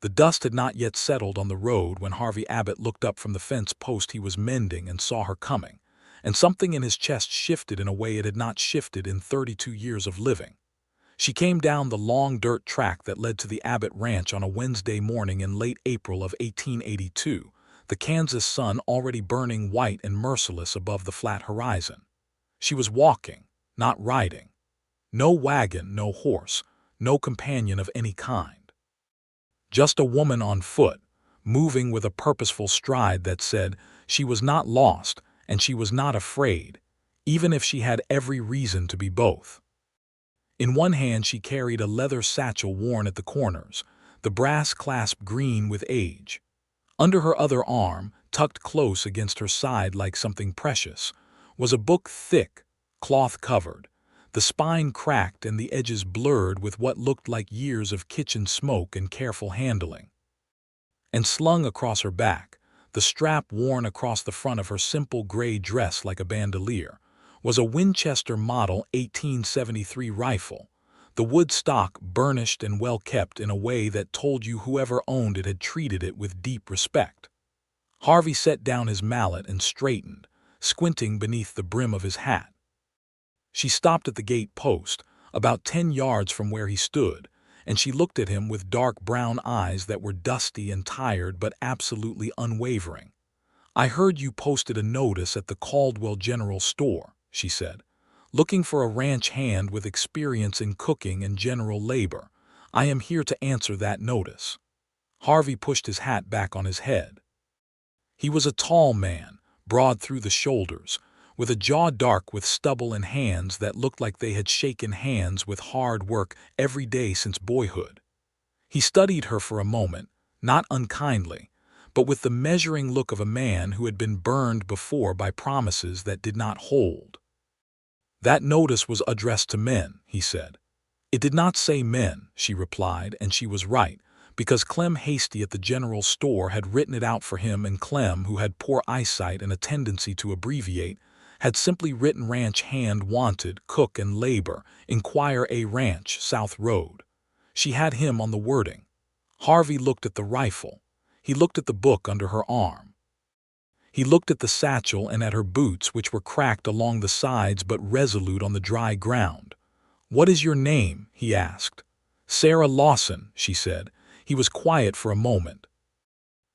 The dust had not yet settled on the road when Harvey Abbott looked up from the fence post he was mending and saw her coming, and something in his chest shifted in a way it had not shifted in 32 years of living. She came down the long dirt track that led to the Abbott Ranch on a Wednesday morning in late April of 1882, the Kansas sun already burning white and merciless above the flat horizon. She was walking, not riding. No wagon, no horse, no companion of any kind. Just a woman on foot, moving with a purposeful stride that said she was not lost and she was not afraid, even if she had every reason to be both. In one hand she carried a leather satchel worn at the corners, the brass clasp green with age. Under her other arm, tucked close against her side like something precious, was a book thick, cloth-covered, the spine cracked and the edges blurred with what looked like years of kitchen smoke and careful handling. And slung across her back, the strap worn across the front of her simple gray dress like a bandolier, was a Winchester Model 1873 rifle, the wood stock burnished and well kept in a way that told you whoever owned it had treated it with deep respect. Harvey set down his mallet and straightened, squinting beneath the brim of his hat. She stopped at the gate post, about 10 yards from where he stood, and she looked at him with dark brown eyes that were dusty and tired but absolutely unwavering. "I heard you posted a notice at the Caldwell General Store," she said. "Looking for a ranch hand with experience in cooking and general labor. I am here to answer that notice." Harvey pushed his hat back on his head. He was a tall man, broad through the shoulders, with a jaw dark with stubble and hands that looked like they had shaken hands with hard work every day since boyhood. He studied her for a moment, not unkindly, but with the measuring look of a man who had been burned before by promises that did not hold. "That notice was addressed to men," he said. "It did not say men," she replied, and she was right, because Clem Hasty at the general store had written it out for him, and Clem, who had poor eyesight and a tendency to abbreviate, had simply written ranch hand wanted, cook and labor, inquire a ranch, South Road. She had him on the wording. Harvey looked at the rifle. He looked at the book under her arm. He looked at the satchel and at her boots, which were cracked along the sides but resolute on the dry ground. "What is your name?" he asked. "Sarah Lawson," she said. He was quiet for a moment.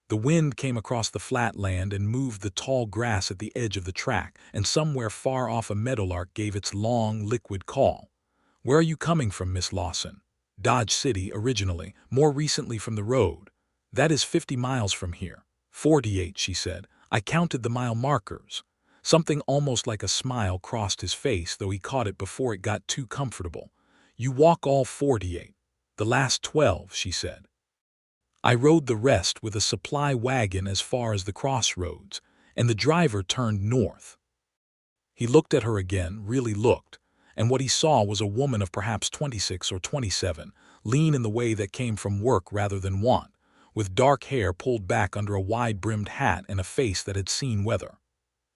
The wind came across the flat land and moved the tall grass at the edge of the track, and somewhere far off a meadowlark gave its long, liquid call. "Where are you coming from, Miss Lawson?" "Dodge City, originally, more recently from the road." "That is 50 miles from here." 48, she said. "I counted the mile markers." Something almost like a smile crossed his face, though he caught it before it got too comfortable. "You walk all 48. "The last 12, she said. "I rode the rest with a supply wagon as far as the crossroads, and the driver turned north." He looked at her again, really looked, and what he saw was a woman of perhaps 26 or 27, lean in the way that came from work rather than want, with dark hair pulled back under a wide-brimmed hat and a face that had seen weather.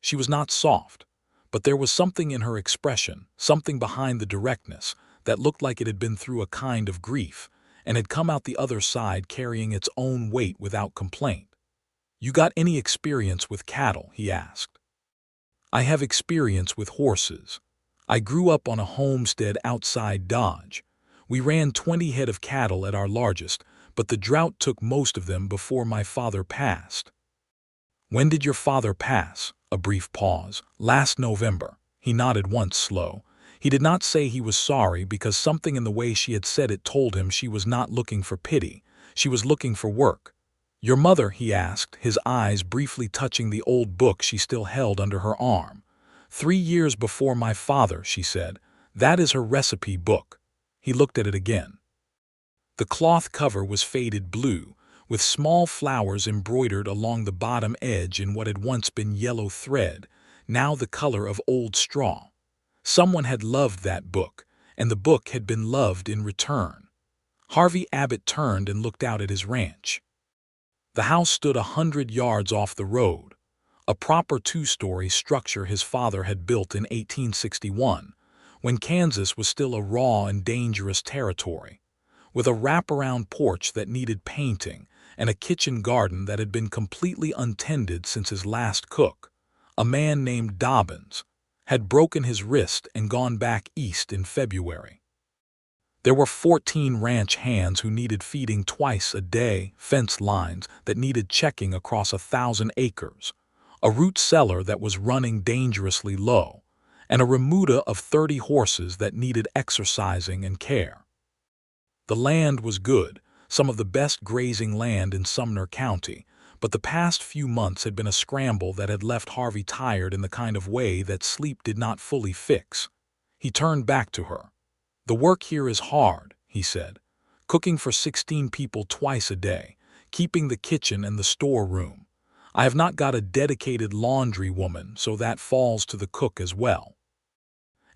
She was not soft, but there was something in her expression, something behind the directness, that looked like it had been through a kind of grief, and had come out the other side carrying its own weight without complaint. "You got any experience with cattle?" he asked. "I have experience with horses. I grew up on a homestead outside Dodge. We ran 20 head of cattle at our largest, but the drought took most of them before my father passed." "When did your father pass?" A brief pause. "Last November." He nodded once, slow. He did not say he was sorry, because something in the way she had said it told him she was not looking for pity. She was looking for work. "Your mother?" he asked, his eyes briefly touching the old book she still held under her arm. 3 years before my father," she said. "That is her recipe book." He looked at it again. The cloth cover was faded blue, with small flowers embroidered along the bottom edge in what had once been yellow thread, now the color of old straw. Someone had loved that book, and the book had been loved in return. Harvey Abbott turned and looked out at his ranch. The house stood 100 yards off the road, a proper 2-story structure his father had built in 1861, when Kansas was still a raw and dangerous territory. with a wraparound porch that needed painting and a kitchen garden that had been completely untended since his last cook, a man named Dobbins, had broken his wrist and gone back east in February. There were 14 ranch hands who needed feeding twice a day, fence lines that needed checking across 1,000 acres, a root cellar that was running dangerously low, and a remuda of 30 horses that needed exercising and care. The land was good, some of the best grazing land in Sumner County, but the past few months had been a scramble that had left Harvey tired in the kind of way that sleep did not fully fix. He turned back to her. "The work here is hard," he said, "cooking for 16 people twice a day, keeping the kitchen and the storeroom. I have not got a dedicated laundry woman, so that falls to the cook as well.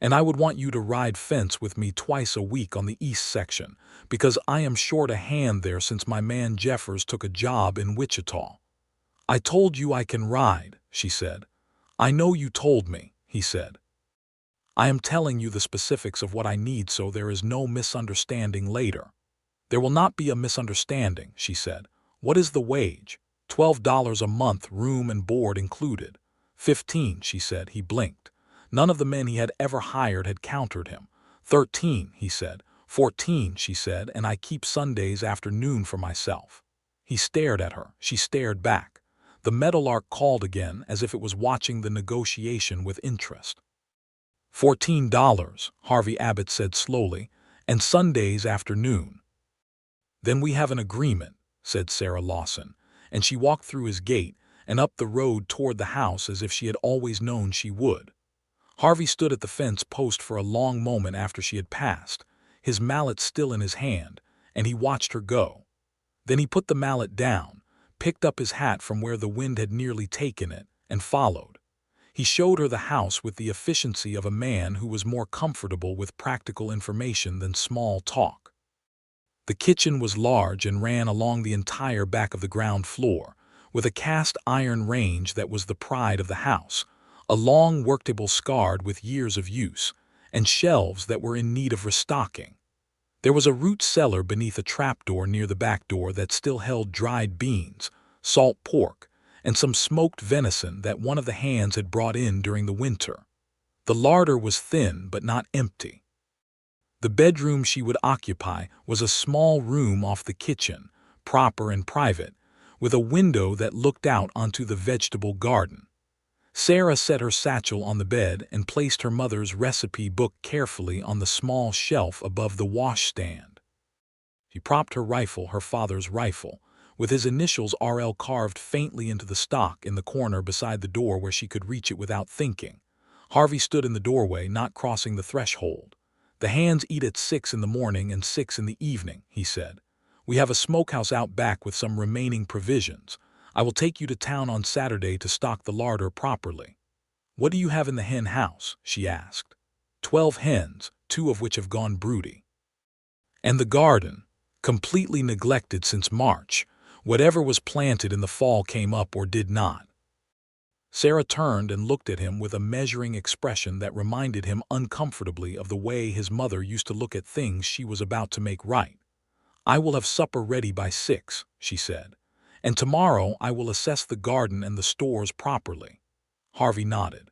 And I would want you to ride fence with me twice a week on the east section, because I am short a hand there since my man Jeffers took a job in Wichita." "I told you I can ride," she said. "I know you told me," he said. "I am telling you the specifics of what I need so there is no misunderstanding later." "There will not be a misunderstanding," she said. "What is the wage?" $12 a month, room and board included. 15, she said. He blinked. None of the men he had ever hired had countered him. 13, he said. 14, she said, and I keep Sundays afternoon for myself. He stared at her. She stared back. The meadowlark called again as if it was watching the negotiation with interest. $14, Harvey Abbott said slowly, and Sundays afternoon. "Then we have an agreement," said Sarah Lawson, and she walked through his gate and up the road toward the house as if she had always known she would. Harvey stood at the fence post for a long moment after she had passed, his mallet still in his hand, and he watched her go. Then he put the mallet down, picked up his hat from where the wind had nearly taken it, and followed. He showed her the house with the efficiency of a man who was more comfortable with practical information than small talk. The kitchen was large and ran along the entire back of the ground floor, with a cast iron range that was the pride of the house, a long worktable scarred with years of use, and shelves that were in need of restocking. There was a root cellar beneath a trapdoor near the back door that still held dried beans, salt pork, and some smoked venison that one of the hands had brought in during the winter. The larder was thin but not empty. The bedroom she would occupy was a small room off the kitchen, proper and private, with a window that looked out onto the vegetable garden. Sarah set her satchel on the bed and placed her mother's recipe book carefully on the small shelf above the washstand. She propped her rifle, her father's rifle, with his initials RL carved faintly into the stock in the corner beside the door where she could reach it without thinking. Harvey stood in the doorway, not crossing the threshold. "The hands eat at 6 in the morning and 6 in the evening," he said. "We have a smokehouse out back with some remaining provisions. I will take you to town on Saturday to stock the larder properly." "What do you have in the hen house?" she asked. 12 hens, 2 of which have gone broody." "And the garden, completely neglected since March. Whatever was planted in the fall came up or did not." Sarah turned and looked at him with a measuring expression that reminded him uncomfortably of the way his mother used to look at things she was about to make right. "I will have supper ready by 6, she said. "And tomorrow I will assess the garden and the stores properly." Harvey nodded.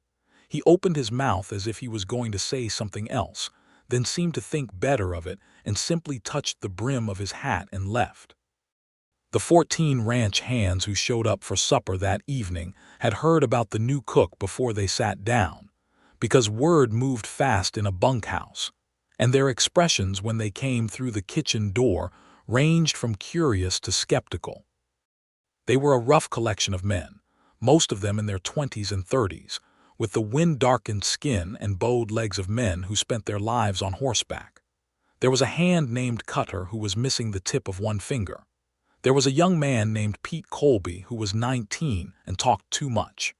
He opened his mouth as if he was going to say something else, then seemed to think better of it and simply touched the brim of his hat and left. The 14 ranch hands who showed up for supper that evening had heard about the new cook before they sat down, because word moved fast in a bunkhouse, and their expressions when they came through the kitchen door ranged from curious to skeptical. They were a rough collection of men, most of them in their 20s and 30s, with the wind-darkened skin and bowed legs of men who spent their lives on horseback. There was a hand named Cutter who was missing the tip of one finger. There was a young man named Pete Colby who was 19 and talked too much.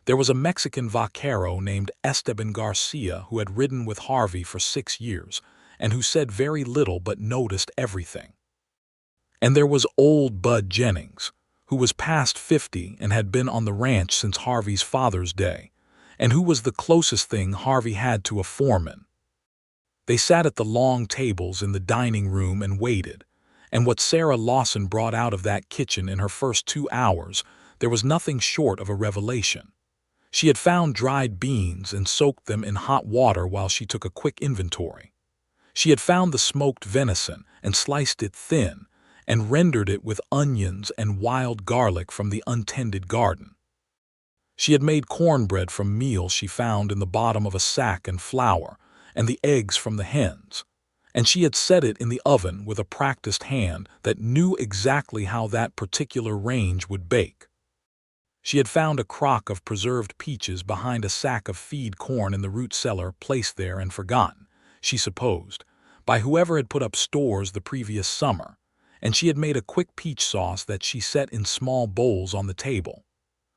There was a Mexican vaquero named Esteban Garcia who had ridden with Harvey for 6 years and who said very little but noticed everything. And there was old Bud Jennings, who was past 50 and had been on the ranch since Harvey's father's day, and who was the closest thing Harvey had to a foreman. They sat at the long tables in the dining room and waited, and what Sarah Lawson brought out of that kitchen in her first 2 hours, there was nothing short of a revelation. She had found dried beans and soaked them in hot water while she took a quick inventory. She had found the smoked venison and sliced it thin and rendered it with onions and wild garlic from the untended garden. She had made cornbread from meal she found in the bottom of a sack and flour, and the eggs from the hens, and she had set it in the oven with a practiced hand that knew exactly how that particular range would bake. She had found a crock of preserved peaches behind a sack of feed corn in the root cellar, placed there and forgotten, she supposed, by whoever had put up stores the previous summer, and she had made a quick peach sauce that she set in small bowls on the table.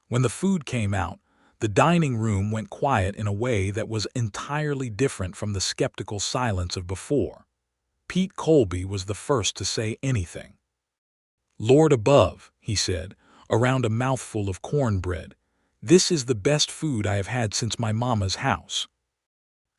When the food came out, the dining room went quiet in a way that was entirely different from the skeptical silence of before. Pete Colby was the first to say anything. "Lord above," he said, around a mouthful of cornbread, "this is the best food I have had since my mama's house."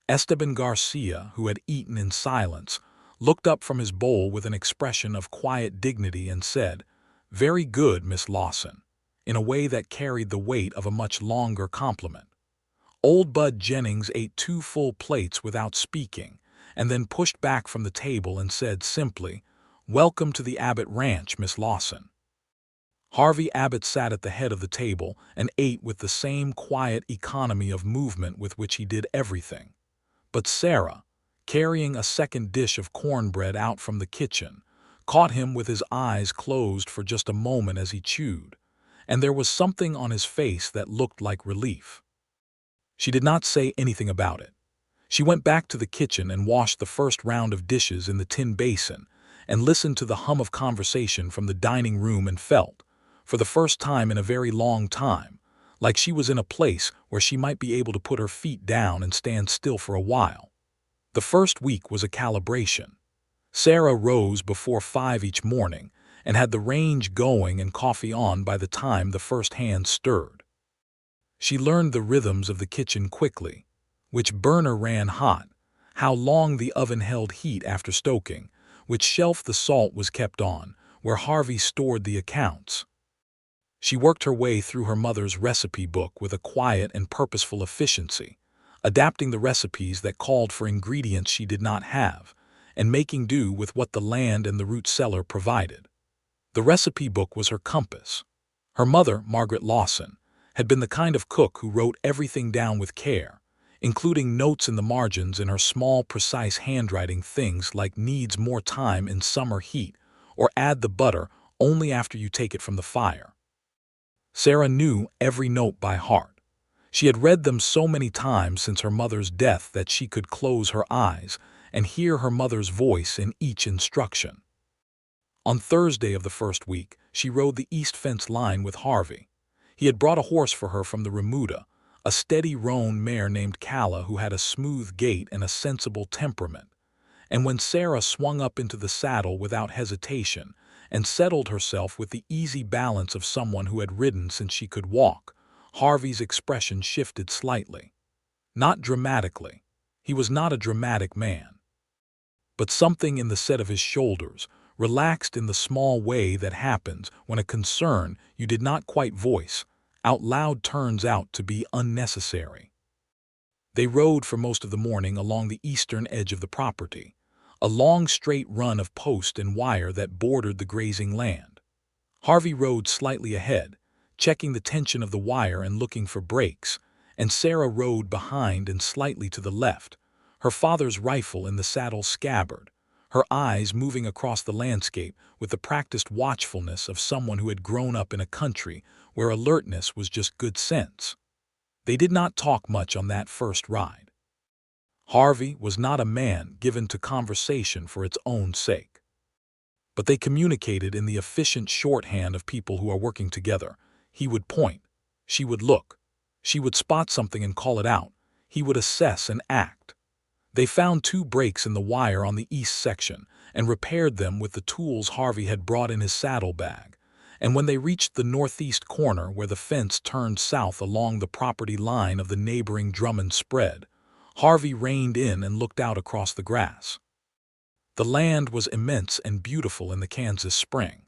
Esteban Garcia, who had eaten in silence, looked up from his bowl with an expression of quiet dignity and said, "Very good, Miss Lawson," in a way that carried the weight of a much longer compliment. Old Bud Jennings ate 2 full plates without speaking, and then pushed back from the table and said simply, "Welcome to the Abbott Ranch, Miss Lawson." Harvey Abbott sat at the head of the table and ate with the same quiet economy of movement with which he did everything. But Sarah, carrying a second dish of cornbread out from the kitchen, caught him with his eyes closed for just a moment as he chewed, and there was something on his face that looked like relief. She did not say anything about it. She went back to the kitchen and washed the first round of dishes in the tin basin and listened to the hum of conversation from the dining room and felt, for the first time in a very long time, like she was in a place where she might be able to put her feet down and stand still for a while. The first week was a calibration. Sarah rose before 5 each morning and had the range going and coffee on by the time the first hands stirred. She learned the rhythms of the kitchen quickly, which burner ran hot, how long the oven held heat after stoking, which shelf the salt was kept on, where Harvey stored the accounts. She worked her way through her mother's recipe book with a quiet and purposeful efficiency, adapting the recipes that called for ingredients she did not have, and making do with what the land and the root cellar provided. The recipe book was her compass. Her mother, Margaret Lawson, had been the kind of cook who wrote everything down with care, including notes in the margins in her small, precise handwriting, things like "needs more time in summer heat" or "add the butter only after you take it from the fire." Sarah knew every note by heart. She had read them so many times since her mother's death that she could close her eyes and hear her mother's voice in each instruction. On Thursday of the first week, she rode the east fence line with Harvey. He had brought a horse for her from the remuda, a steady roan mare named Calla who had a smooth gait and a sensible temperament. And when Sarah swung up into the saddle without hesitation and settled herself with the easy balance of someone who had ridden since she could walk, Harvey's expression shifted slightly. Not dramatically. He was not a dramatic man. But something in the set of his shoulders relaxed in the small way that happens when a concern you did not quite voice out loud turns out to be unnecessary. They rode for most of the morning along the eastern edge of the property, a long straight run of post and wire that bordered the grazing land. Harvey rode slightly ahead, checking the tension of the wire and looking for breaks, and Sarah rode behind and slightly to the left, her father's rifle in the saddle scabbard, her eyes moving across the landscape with the practiced watchfulness of someone who had grown up in a country where alertness was just good sense. They did not talk much on that first ride. Harvey was not a man given to conversation for its own sake. But they communicated in the efficient shorthand of people who are working together. He would point. She would look. She would spot something and call it out. He would assess and act. They found 2 breaks in the wire on the east section and repaired them with the tools Harvey had brought in his saddlebag. And when they reached the northeast corner where the fence turned south along the property line of the neighboring Drummond spread, Harvey reined in and looked out across the grass. The land was immense and beautiful in the Kansas spring.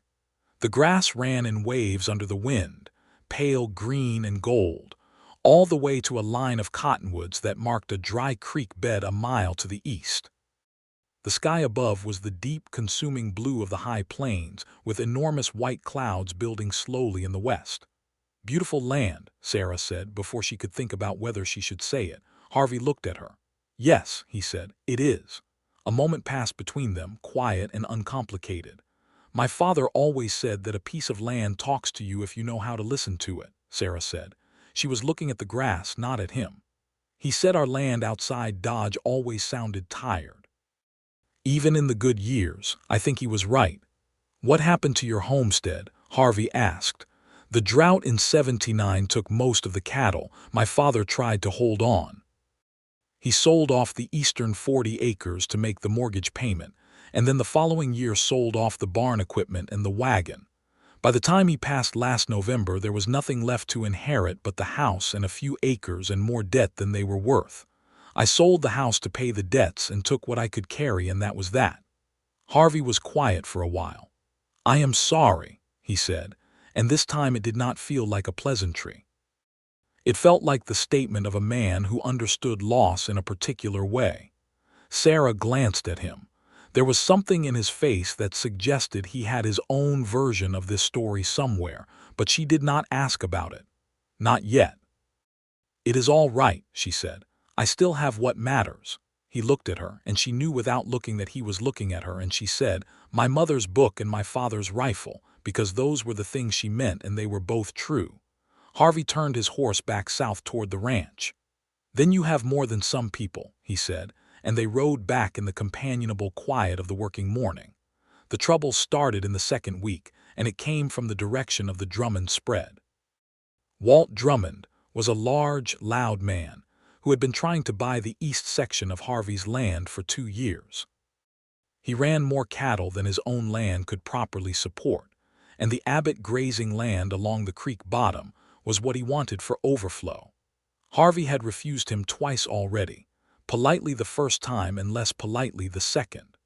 The grass ran in waves under the wind, pale green and gold, all the way to a line of cottonwoods that marked a dry creek bed a mile to the east. The sky above was the deep, consuming blue of the high plains, with enormous white clouds building slowly in the west. "Beautiful land," Sarah said before she could think about whether she should say it. Harvey looked at her. "Yes," he said, "it is." A moment passed between them, quiet and uncomplicated. "My father always said that a piece of land talks to you if you know how to listen to it," Sarah said. She was looking at the grass, not at him. "He said our land outside Dodge always sounded tired. Even in the good years, I think he was right." "What happened to your homestead?" Harvey asked. "The drought in '79 took most of the cattle. My father tried to hold on. He sold off the eastern 40 acres to make the mortgage payment, and then the following year sold off the barn equipment and the wagon. By the time he passed last November, there was nothing left to inherit but the house and a few acres and more debt than they were worth. I sold the house to pay the debts and took what I could carry, and that was that." Harvey was quiet for a while. "I am sorry," he said, and this time it did not feel like a pleasantry. It felt like the statement of a man who understood loss in a particular way. Sarah glanced at him. There was something in his face that suggested he had his own version of this story somewhere, but she did not ask about it. "Not yet." "It is all right," she said. "I still have what matters." He looked at her, and she knew without looking that he was looking at her, and she said, "My mother's book and my father's rifle," because those were the things she meant, and they were both true. Harvey turned his horse back south toward the ranch. "Then you have more than some people," he said, and they rode back in the companionable quiet of the working morning. The trouble started in the second week, and it came from the direction of the Drummond spread. Walt Drummond was a large, loud man who had been trying to buy the east section of Harvey's land for 2 years. He ran more cattle than his own land could properly support, and the Abbott grazing land along the creek bottom was what he wanted for overflow. Harvey had refused him twice already, politely the first time and less politely the second.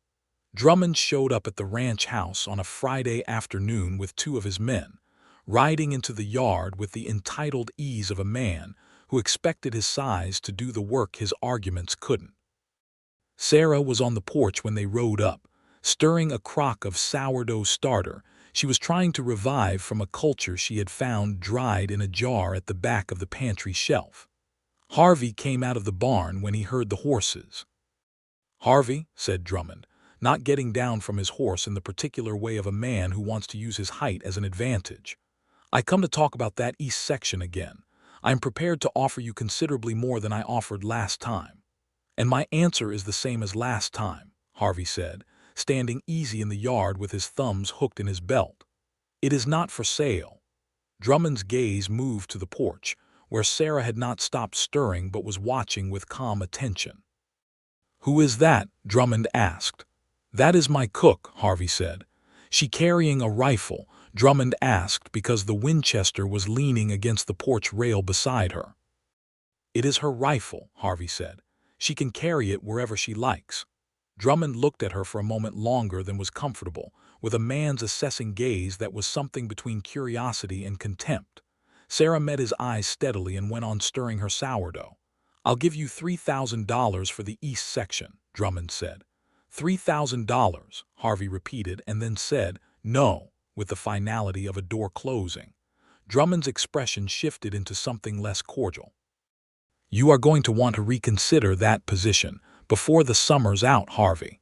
Drummond showed up at the ranch house on a Friday afternoon with 2 of his men, riding into the yard with the entitled ease of a man who expected his size to do the work his arguments couldn't. Sarah was on the porch when they rode up, stirring a crock of sourdough starter she was trying to revive from a culture she had found dried in a jar at the back of the pantry shelf. Harvey came out of the barn when he heard the horses. "Harvey," said Drummond, not getting down from his horse in the particular way of a man who wants to use his height as an advantage, "I come to talk about that east section again. I am prepared to offer you considerably more than I offered last time." "And my answer is the same as last time," Harvey said, standing easy in the yard with his thumbs hooked in his belt. "It is not for sale." Drummond's gaze moved to the porch, where Sarah had not stopped stirring but was watching with calm attention. "Who is that?" Drummond asked. "That is my cook," Harvey said. "She carrying a rifle?" Drummond asked because the Winchester was leaning against the porch rail beside her. "It is her rifle," Harvey said. "She can carry it wherever she likes." Drummond looked at her for a moment longer than was comfortable, with a man's assessing gaze that was something between curiosity and contempt. Sarah met his eyes steadily and went on stirring her sourdough. "I'll give you $3,000 for the east section," Drummond said. $3,000, Harvey repeated, and then said, "No," with the finality of a door closing. Drummond's expression shifted into something less cordial. "You are going to want to reconsider that position before the summer's out, Harvey."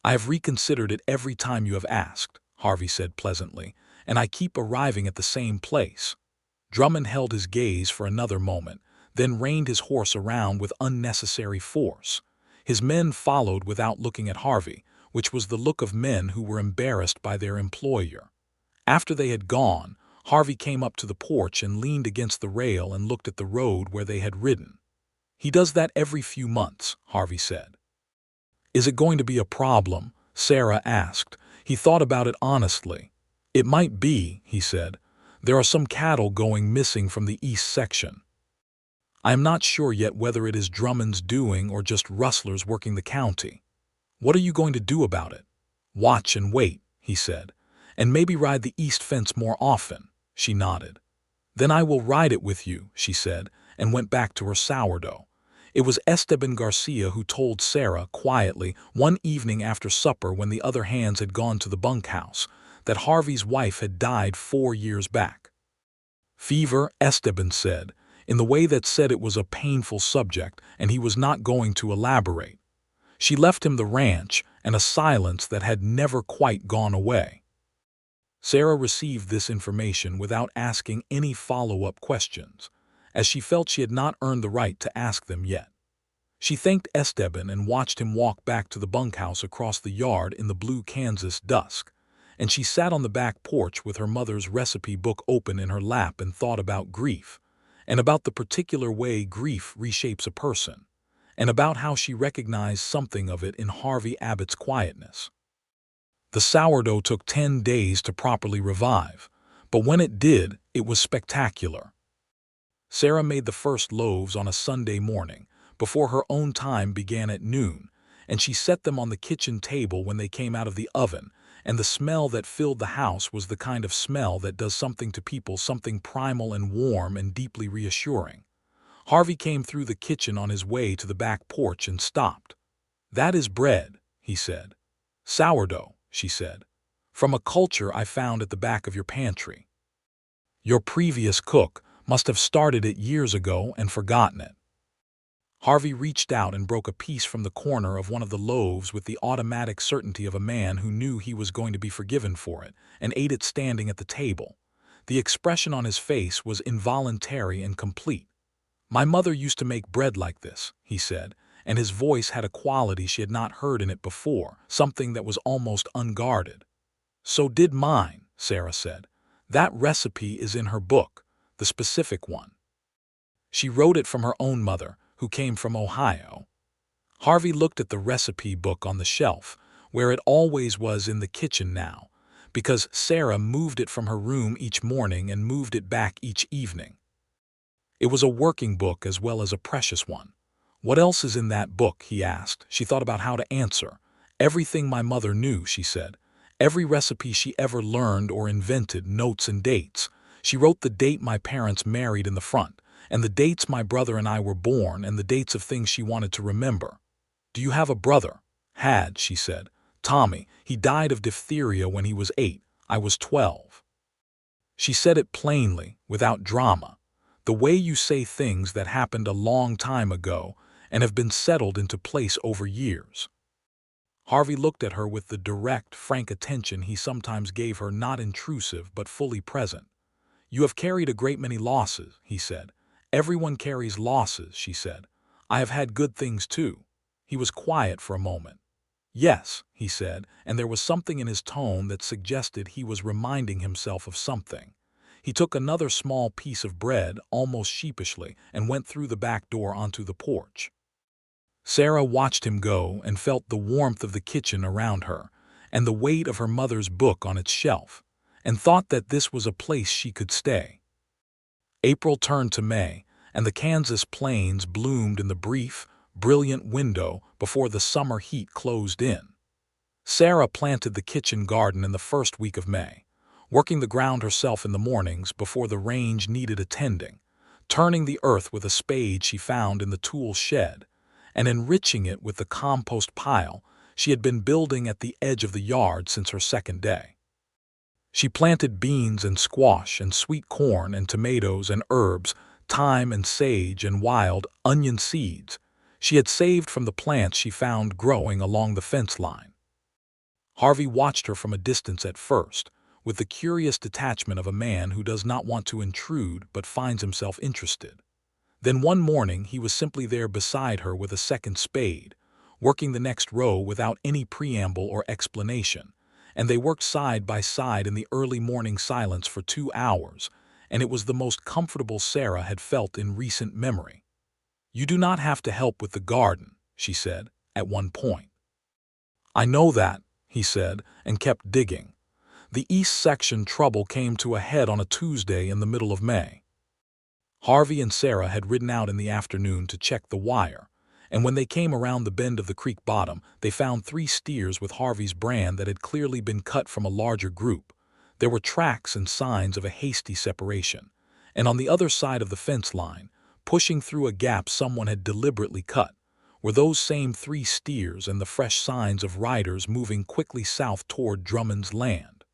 "I have reconsidered it every time you have asked," Harvey said pleasantly, "and I keep arriving at the same place." Drummond held his gaze for another moment, then reined his horse around with unnecessary force. His men followed without looking at Harvey, which was the look of men who were embarrassed by their employer. After they had gone, Harvey came up to the porch and leaned against the rail and looked at the road where they had ridden. "He does that every few months," Harvey said. "Is it going to be a problem?" Sarah asked. He thought about it honestly. "It might be," he said. "There are some cattle going missing from the east section." I am not sure yet whether it is Drummond's doing or just rustlers working the county. What are you going to do about it? Watch and wait, he said. And maybe ride the east fence more often, she nodded. Then I will ride it with you, she said, and went back to her sourdough. It was Esteban Garcia who told Sarah, quietly, one evening after supper when the other hands had gone to the bunkhouse, that Harvey's wife had died 4 years back. Fever, Esteban said, in the way that said it was a painful subject and he was not going to elaborate. She left him the ranch and a silence that had never quite gone away. Sarah received this information without asking any follow-up questions, as she felt she had not earned the right to ask them yet. She thanked Esteban and watched him walk back to the bunkhouse across the yard in the blue Kansas dusk, and she sat on the back porch with her mother's recipe book open in her lap and thought about grief, and about the particular way grief reshapes a person, and about how she recognized something of it in Harvey Abbott's quietness. The sourdough took 10 days to properly revive, but when it did, it was spectacular. Sarah made the first loaves on a Sunday morning, before her own time began at noon, and she set them on the kitchen table when they came out of the oven, and the smell that filled the house was the kind of smell that does something to people, something primal and warm and deeply reassuring. Harvey came through the kitchen on his way to the back porch and stopped. "That is bread," he said. "Sourdough," she said, "from a culture I found at the back of your pantry. Your previous cook must have started it years ago and forgotten it." Harvey reached out and broke a piece from the corner of one of the loaves with the automatic certainty of a man who knew he was going to be forgiven for it, and ate it standing at the table. The expression on his face was involuntary and complete. "My mother used to make bread like this," he said, and his voice had a quality she had not heard in it before, something that was almost unguarded. "So did mine," Sarah said. "That recipe is in her book, the specific one. She wrote it from her own mother, who came from Ohio." Harvey looked at the recipe book on the shelf, where it always was in the kitchen now, because Sarah moved it from her room each morning and moved it back each evening. It was a working book as well as a precious one. "What else is in that book?" he asked. She thought about how to answer. "Everything my mother knew," she said. "Every recipe she ever learned or invented, notes and dates. She wrote the date my parents married in the front, and the dates my brother and I were born, and the dates of things she wanted to remember." "Do you have a brother?" "Had," she said. "Tommy. He died of diphtheria when he was 8. I was 12. She said it plainly, without drama, the way you say things that happened a long time ago and have been settled into place over years. Harvey looked at her with the direct, frank attention he sometimes gave her, not intrusive but fully present. "You have carried a great many losses," he said. "Everyone carries losses," she said. "I have had good things too." He was quiet for a moment. "Yes," he said, and there was something in his tone that suggested he was reminding himself of something. He took another small piece of bread, almost sheepishly, and went through the back door onto the porch. Sarah watched him go and felt the warmth of the kitchen around her, and the weight of her mother's book on its shelf, and thought that this was a place she could stay. April turned to May, and the Kansas plains bloomed in the brief, brilliant window before the summer heat closed in. Sarah planted the kitchen garden in the first week of May, working the ground herself in the mornings before the range needed attending, turning the earth with a spade she found in the tool shed, and enriching it with the compost pile she had been building at the edge of the yard since her second day. She planted beans and squash and sweet corn and tomatoes and herbs, thyme and sage and wild onion seeds she had saved from the plants she found growing along the fence line. Harvey watched her from a distance at first, with the curious detachment of a man who does not want to intrude but finds himself interested. Then one morning he was simply there beside her with a second spade, working the next row without any preamble or explanation, and they worked side by side in the early morning silence for 2 hours, and it was the most comfortable Sarah had felt in recent memory. "You do not have to help with the garden," she said, at one point. "I know that," he said, and kept digging. The east section trouble came to a head on a Tuesday in the middle of May. Harvey and Sarah had ridden out in the afternoon to check the wire, and when they came around the bend of the creek bottom, they found 3 steers with Harvey's brand that had clearly been cut from a larger group. There were tracks and signs of a hasty separation, and on the other side of the fence line, pushing through a gap someone had deliberately cut, were those same 3 steers and the fresh signs of riders moving quickly south toward Drummond's land.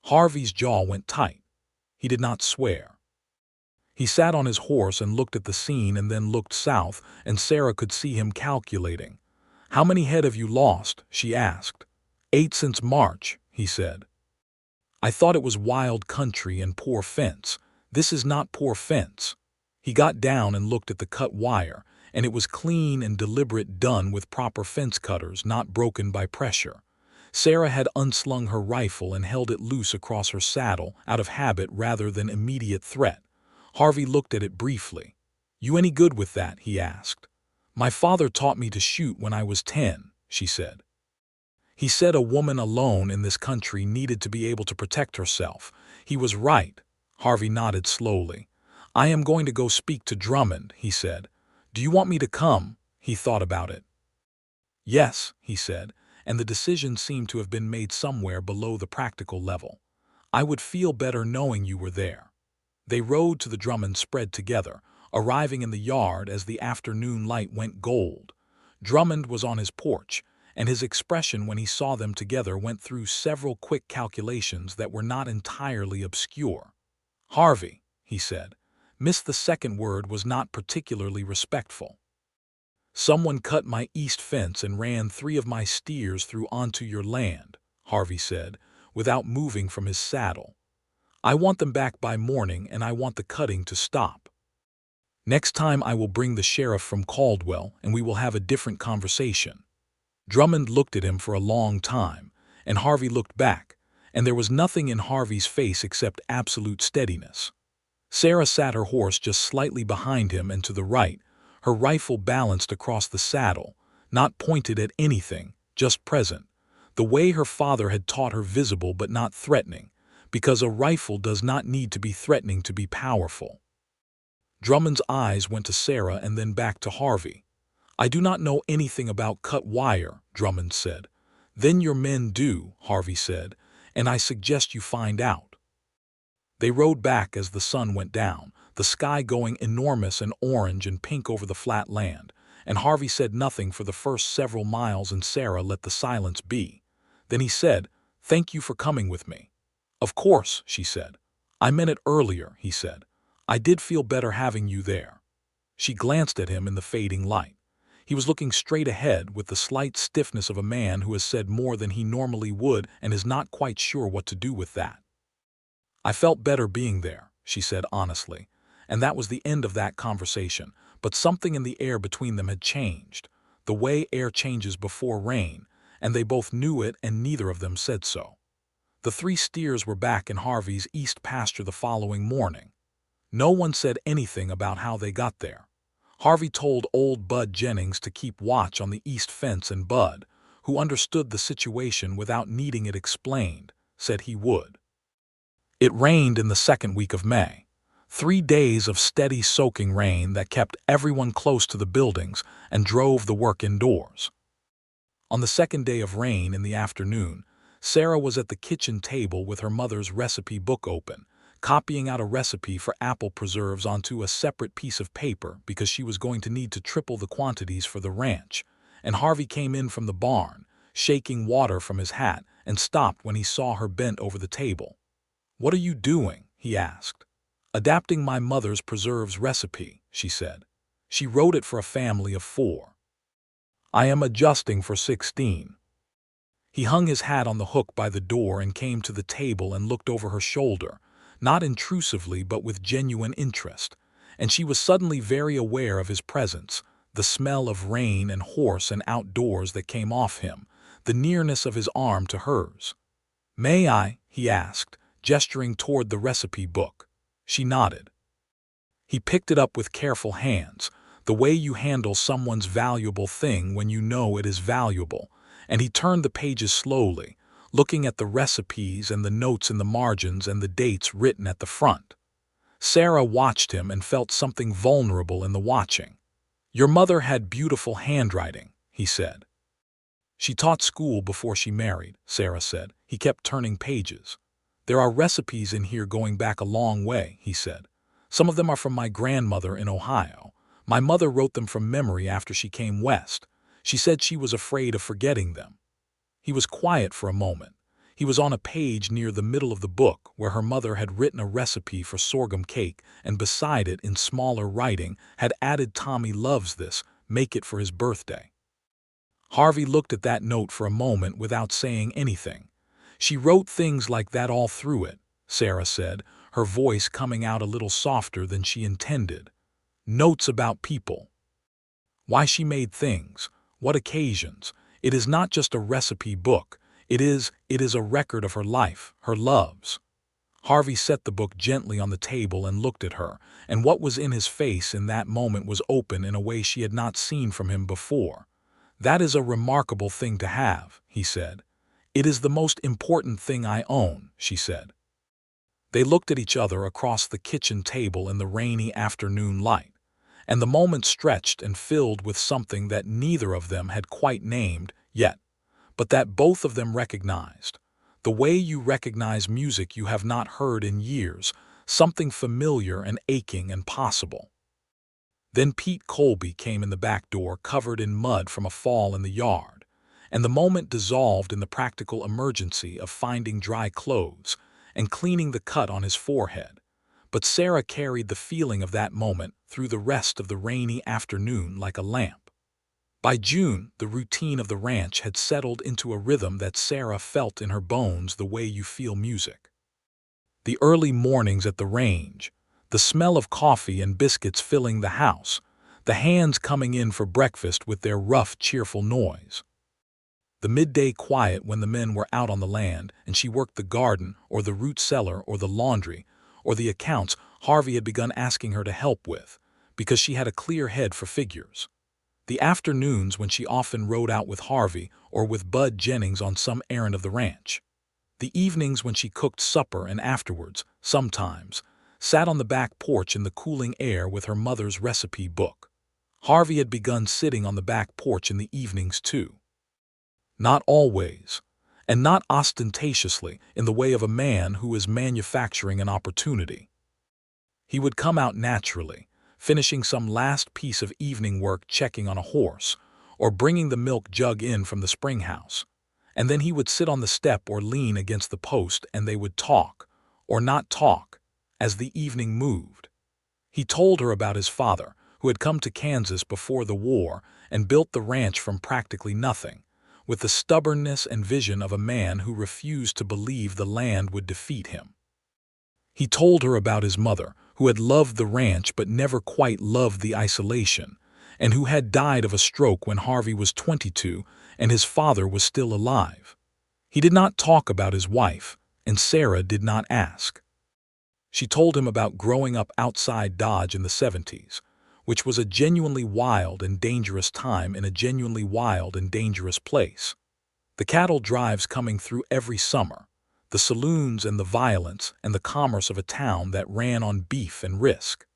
Harvey's jaw went tight. He did not swear. He sat on his horse and looked at the scene and then looked south, and Sarah could see him calculating. "How many head have you lost?" she asked. "8 since March," he said. "I thought it was wild country and poor fence. This is not poor fence." He got down and looked at the cut wire, and it was clean and deliberate, done with proper fence cutters, not broken by pressure. Sarah had unslung her rifle and held it loose across her saddle, out of habit rather than immediate threat. Harvey looked at it briefly. "You any good with that?" he asked. "My father taught me to shoot when I was 10, she said. "He said a woman alone in this country needed to be able to protect herself. He was right." Harvey nodded slowly. "I am going to go speak to Drummond," he said. "Do you want me to come?" He thought about it. "Yes," he said, and the decision seemed to have been made somewhere below the practical level. "I would feel better knowing you were there." They rode to the Drummond spread together, arriving in the yard as the afternoon light went gold. Drummond was on his porch, and his expression when he saw them together went through several quick calculations that were not entirely obscure. "Harvey," he said. "Missed the second word, was not particularly respectful. Someone cut my east fence and ran 3 of my steers through onto your land," Harvey said, without moving from his saddle. "I want them back by morning, and I want the cutting to stop. Next time I will bring the sheriff from Caldwell, and we will have a different conversation." Drummond looked at him for a long time, and Harvey looked back, and there was nothing in Harvey's face except absolute steadiness. Sarah sat her horse just slightly behind him and to the right, her rifle balanced across the saddle, not pointed at anything, just present, the way her father had taught her, visible but not threatening, because a rifle does not need to be threatening to be powerful. Drummond's eyes went to Sarah and then back to Harvey. "I do not know anything about cut wire," Drummond said. "Then your men do," Harvey said, "and I suggest you find out." They rode back as the sun went down, the sky going enormous and orange and pink over the flat land, and Harvey said nothing for the first several miles, and Sarah let the silence be. Then he said, "Thank you for coming with me." "Of course," she said. "I meant it earlier," he said. "I did feel better having you there." She glanced at him in the fading light. He was looking straight ahead with the slight stiffness of a man who has said more than he normally would and is not quite sure what to do with that. "I felt better being there," she said honestly, and that was the end of that conversation, but something in the air between them had changed, the way air changes before rain, and they both knew it and neither of them said so. The 3 steers were back in Harvey's east pasture the following morning. No one said anything about how they got there. Harvey told old Bud Jennings to keep watch on the east fence, and Bud, who understood the situation without needing it explained, said he would. It rained in the second week of May. 3 days of steady soaking rain that kept everyone close to the buildings and drove the work indoors. On the second day of rain, in the afternoon, Sarah was at the kitchen table with her mother's recipe book open, copying out a recipe for apple preserves onto a separate piece of paper because she was going to need to triple the quantities for the ranch, and Harvey came in from the barn, shaking water from his hat, and stopped when he saw her bent over the table. "What are you doing?" he asked. "Adapting my mother's preserves recipe," she said. "She wrote it for a family of 4. I am adjusting for 16. He hung his hat on the hook by the door and came to the table and looked over her shoulder, not intrusively but with genuine interest, and she was suddenly very aware of his presence, the smell of rain and horse and outdoors that came off him, the nearness of his arm to hers. "May I?" he asked, gesturing toward the recipe book. She nodded. He picked it up with careful hands, the way you handle someone's valuable thing when you know it is valuable, and he turned the pages slowly, looking at the recipes and the notes in the margins and the dates written at the front. Sarah watched him and felt something vulnerable in the watching. "Your mother had beautiful handwriting," he said. "She taught school before she married," Sarah said. He kept turning pages. "There are recipes in here going back a long way," he said. "Some of them are from my grandmother in Ohio. My mother wrote them from memory after she came west. She said she was afraid of forgetting them." He was quiet for a moment. He was on a page near the middle of the book where her mother had written a recipe for sorghum cake, and beside it, in smaller writing, had added, "Tommy loves this, make it for his birthday." Harvey looked at that note for a moment without saying anything. "She wrote things like that all through it," Sarah said, her voice coming out a little softer than she intended. "Notes about people. Why she made things, what occasions. It is not just a recipe book. It is a record of her life, her loves." Harvey set the book gently on the table and looked at her, and what was in his face in that moment was open in a way she had not seen from him before. "That is a remarkable thing to have," he said. "It is the most important thing I own," she said. They looked at each other across the kitchen table in the rainy afternoon light, and the moment stretched and filled with something that neither of them had quite named yet, but that both of them recognized. The way you recognize music you have not heard in years, something familiar and aching and possible. Then Pete Colby came in the back door covered in mud from a fall in the yard, and the moment dissolved in the practical emergency of finding dry clothes and cleaning the cut on his forehead. But Sarah carried the feeling of that moment through the rest of the rainy afternoon like a lamp. By June, the routine of the ranch had settled into a rhythm that Sarah felt in her bones the way you feel music. The early mornings at the range, the smell of coffee and biscuits filling the house, the hands coming in for breakfast with their rough, cheerful noise. The midday quiet when the men were out on the land and she worked the garden or the root cellar or the laundry or the accounts Harvey had begun asking her to help with, because she had a clear head for figures. The afternoons when she often rode out with Harvey or with Bud Jennings on some errand of the ranch. The evenings when she cooked supper and afterwards, sometimes, sat on the back porch in the cooling air with her mother's recipe book. Harvey had begun sitting on the back porch in the evenings too. Not always, and not ostentatiously in the way of a man who is manufacturing an opportunity. He would come out naturally, finishing some last piece of evening work checking on a horse, or bringing the milk jug in from the spring house, and then he would sit on the step or lean against the post and they would talk, or not talk, as the evening moved. He told her about his father, who had come to Kansas before the war and built the ranch from practically nothing, with the stubbornness and vision of a man who refused to believe the land would defeat him. He told her about his mother, who had loved the ranch but never quite loved the isolation, and who had died of a stroke when Harvey was 22 and his father was still alive. He did not talk about his wife, and Sarah did not ask. She told him about growing up outside Dodge in the 70s, which was a genuinely wild and dangerous time in a genuinely wild and dangerous place. The cattle drives coming through every summer, the saloons and the violence and the commerce of a town that ran on beef and risk.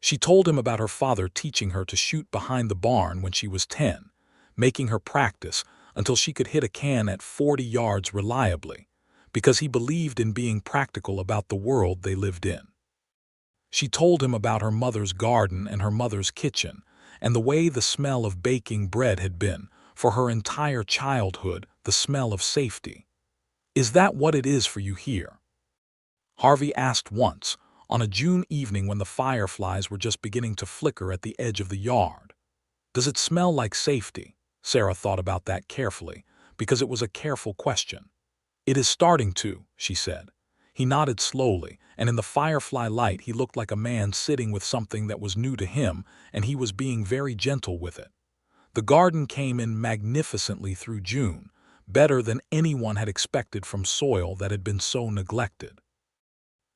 She told him about her father teaching her to shoot behind the barn when she was 10, making her practice until she could hit a can at 40 yards reliably, because he believed in being practical about the world they lived in. She told him about her mother's garden and her mother's kitchen, and the way the smell of baking bread had been, for her entire childhood, the smell of safety. "Is that what it is for you here?" Harvey asked once, on a June evening when the fireflies were just beginning to flicker at the edge of the yard. "Does it smell like safety?" Sarah thought about that carefully, because it was a careful question. "It is starting to," she said. He nodded slowly, and in the firefly light he looked like a man sitting with something that was new to him, and he was being very gentle with it. The garden came in magnificently through June, better than anyone had expected from soil that had been so neglected.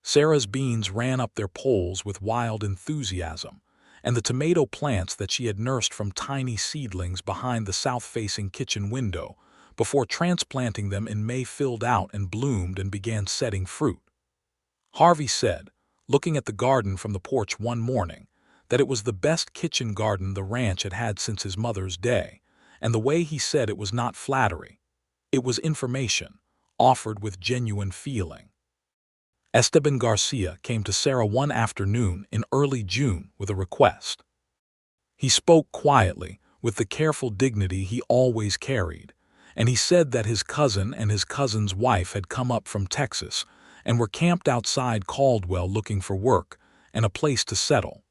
Sarah's beans ran up their poles with wild enthusiasm, and the tomato plants that she had nursed from tiny seedlings behind the south-facing kitchen window before transplanting them in May filled out and bloomed and began setting fruit. Harvey said, looking at the garden from the porch one morning, that it was the best kitchen garden the ranch had had since his mother's day, and the way he said it was not flattery. It was information, offered with genuine feeling. Esteban Garcia came to Sarah one afternoon in early June with a request. He spoke quietly, with the careful dignity he always carried, and he said that his cousin and his cousin's wife had come up from Texas and were camped outside Caldwell looking for work and a place to settle.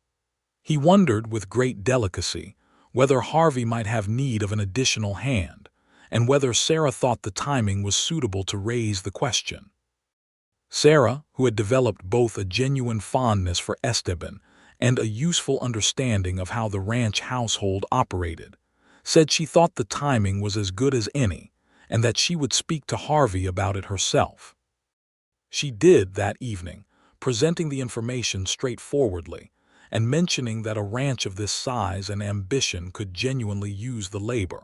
He wondered with great delicacy whether Harvey might have need of an additional hand, and whether Sarah thought the timing was suitable to raise the question. Sarah, who had developed both a genuine fondness for Esteban and a useful understanding of how the ranch household operated, said she thought the timing was as good as any, and that she would speak to Harvey about it herself. She did that evening, presenting the information straightforwardly, and mentioning that a ranch of this size and ambition could genuinely use the labor.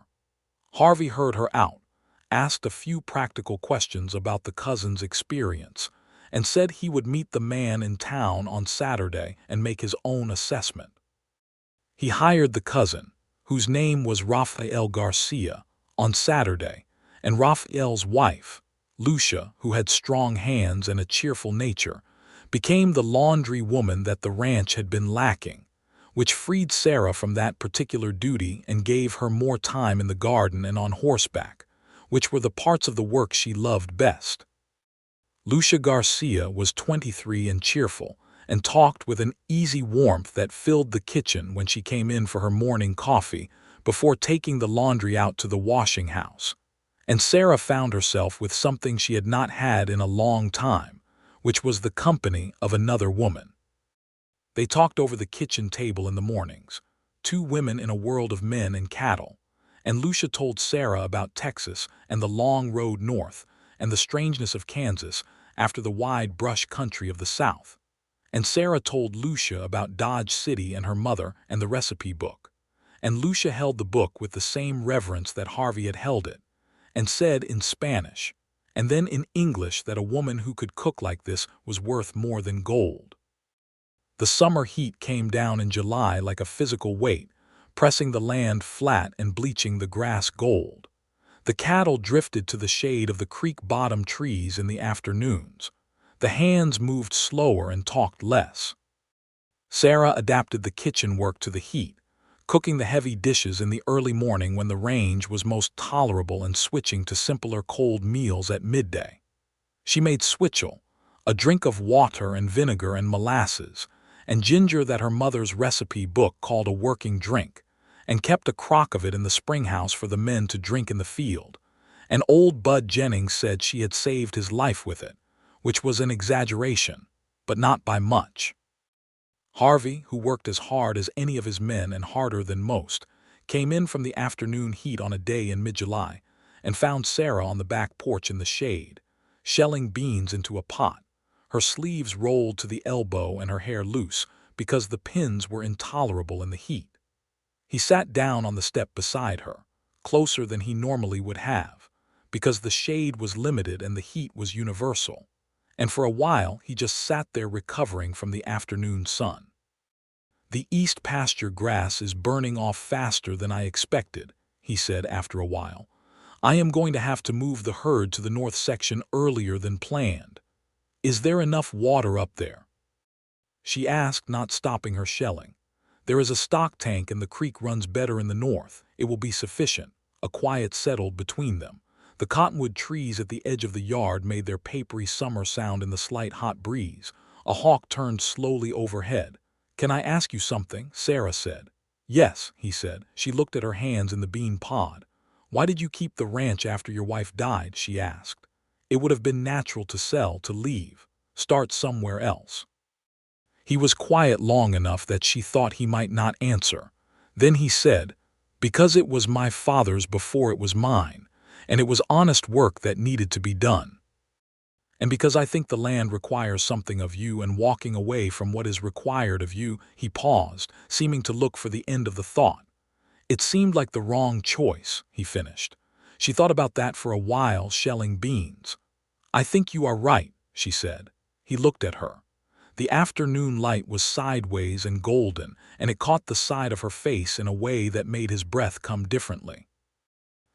Harvey heard her out, asked a few practical questions about the cousin's experience, and said he would meet the man in town on Saturday and make his own assessment. He hired the cousin, whose name was Rafael Garcia, on Saturday, and Rafael's wife, Lucia, who had strong hands and a cheerful nature, became the laundry woman that the ranch had been lacking, which freed Sarah from that particular duty and gave her more time in the garden and on horseback, which were the parts of the work she loved best. Lucia Garcia was 23 and cheerful, and talked with an easy warmth that filled the kitchen when she came in for her morning coffee before taking the laundry out to the washing house. And Sarah found herself with something she had not had in a long time, which was the company of another woman. They talked over the kitchen table in the mornings, two women in a world of men and cattle, and Lucia told Sarah about Texas and the long road north and the strangeness of Kansas after the wide brush country of the South. And Sarah told Lucia about Dodge City and her mother and the recipe book. And Lucia held the book with the same reverence that Harvey had held it, and said in Spanish, and then in English, that a woman who could cook like this was worth more than gold. The summer heat came down in July like a physical weight, pressing the land flat and bleaching the grass gold. The cattle drifted to the shade of the creek-bottom trees in the afternoons. The hands moved slower and talked less. Sarah adapted the kitchen work to the heat, cooking the heavy dishes in the early morning when the range was most tolerable and switching to simpler cold meals at midday. She made switchel, a drink of water and vinegar and molasses, and ginger that her mother's recipe book called a working drink, and kept a crock of it in the springhouse for the men to drink in the field. And old Bud Jennings said she had saved his life with it, which was an exaggeration, but not by much. Harvey, who worked as hard as any of his men and harder than most, came in from the afternoon heat on a day in mid-July and found Sarah on the back porch in the shade, shelling beans into a pot, her sleeves rolled to the elbow and her hair loose because the pins were intolerable in the heat. He sat down on the step beside her, closer than he normally would have, because the shade was limited and the heat was universal, and for a while he just sat there recovering from the afternoon sun. "The east pasture grass is burning off faster than I expected," he said after a while. "I am going to have to move the herd to the north section earlier than planned. Is there enough water up there?" She asked, not stopping her shelling. "There is a stock tank and the creek runs better in the north. It will be sufficient." A quiet settled between them. The cottonwood trees at the edge of the yard made their papery summer sound in the slight hot breeze. A hawk turned slowly overhead. "Can I ask you something?" Sarah said. "Yes," he said. She looked at her hands in the bean pod. "Why did you keep the ranch after your wife died?" she asked. "It would have been natural to sell, to leave, start somewhere else." He was quiet long enough that she thought he might not answer. Then he said, "Because it was my father's before it was mine, and it was honest work that needed to be done. And because I think the land requires something of you, and walking away from what is required of you." He paused, seeming to look for the end of the thought. "It seemed like the wrong choice," he finished. She thought about that for a while, shelling beans. "I think you are right," she said. He looked at her. The afternoon light was sideways and golden, and it caught the side of her face in a way that made his breath come differently.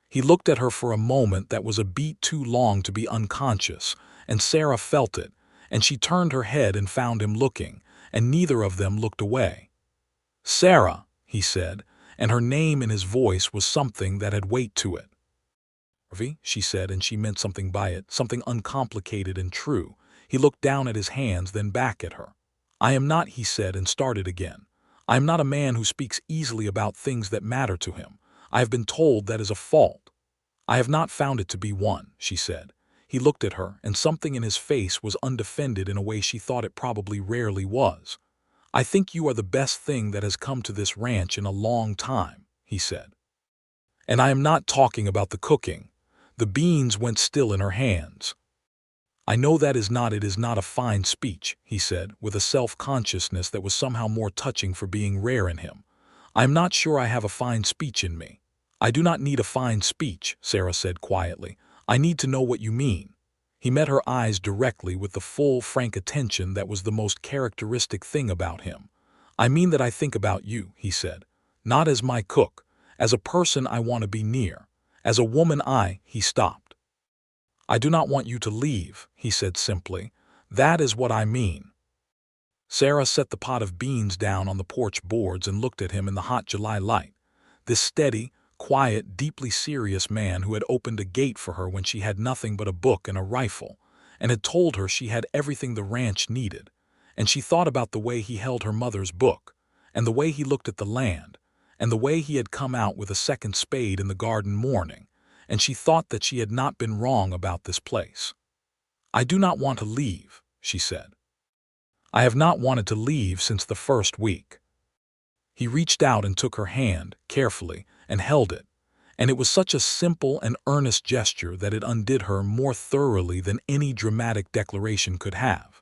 He looked at her for a moment that was a beat too long to be unconscious, and Sarah felt it, and she turned her head and found him looking, and neither of them looked away. "Sarah," he said, and her name in his voice was something that had weight to it. "Harvey," she said, and she meant something by it, something uncomplicated and true. He looked down at his hands, then back at her. "I am not," he said, and started again. "I am not a man who speaks easily about things that matter to him. I have been told that is a fault." "I have not found it to be one," she said. He looked at her, and something in his face was undefended in a way she thought it probably rarely was. "I think you are the best thing that has come to this ranch in a long time," he said. "And I am not talking about the cooking." The beans went still in her hands. "I know that it is not a fine speech," he said, with a self-consciousness that was somehow more touching for being rare in him. "I am not sure I have a fine speech in me." "I do not need a fine speech," Sarah said quietly. "I need to know what you mean." He met her eyes directly with the full, frank attention that was the most characteristic thing about him. "I mean that I think about you," he said. "Not as my cook, as a person I want to be near. As a woman he stopped. "I do not want you to leave," he said simply. "That is what I mean." Sarah set the pot of beans down on the porch boards and looked at him in the hot July light. This steady, quiet, deeply serious man who had opened a gate for her when she had nothing but a book and a rifle, and had told her she had everything the ranch needed. And she thought about the way he held her mother's book, and the way he looked at the land, and the way he had come out with a second spade in the garden mourning, and she thought that she had not been wrong about this place. "I do not want to leave," she said. "I have not wanted to leave since the first week." He reached out and took her hand, carefully, and held it, and it was such a simple and earnest gesture that it undid her more thoroughly than any dramatic declaration could have.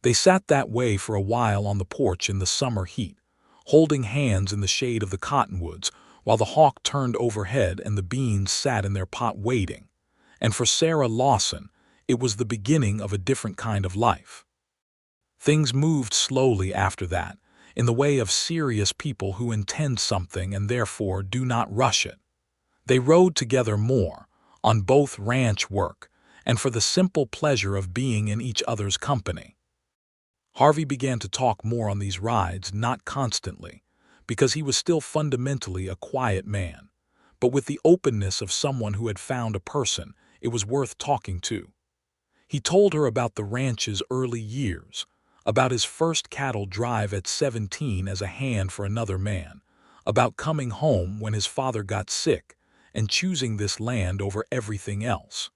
They sat that way for a while on the porch in the summer heat, holding hands in the shade of the cottonwoods, while the hawk turned overhead and the beans sat in their pot waiting. And for Sarah Lawson, it was the beginning of a different kind of life. Things moved slowly after that, in the way of serious people who intend something and therefore do not rush it. They rode together more, on both ranch work, and for the simple pleasure of being in each other's company. Harvey began to talk more on these rides, not constantly, because he was still fundamentally a quiet man, but with the openness of someone who had found a person it was worth talking to. He told her about the ranch's early years, about his first cattle drive at 17 as a hand for another man, about coming home when his father got sick and choosing this land over everything else.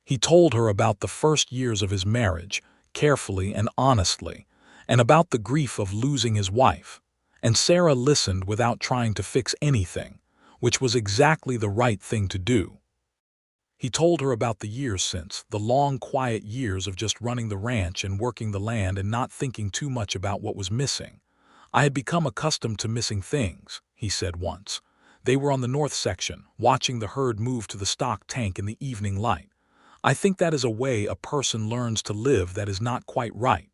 He told her about the first years of his marriage, carefully and honestly, and about the grief of losing his wife, and Sarah listened without trying to fix anything, which was exactly the right thing to do. He told her about the years since, the long, quiet years of just running the ranch and working the land and not thinking too much about what was missing. "I had become accustomed to missing things," he said once. They were on the north section, watching the herd move to the stock tank in the evening light. "I think that is a way a person learns to live that is not quite right."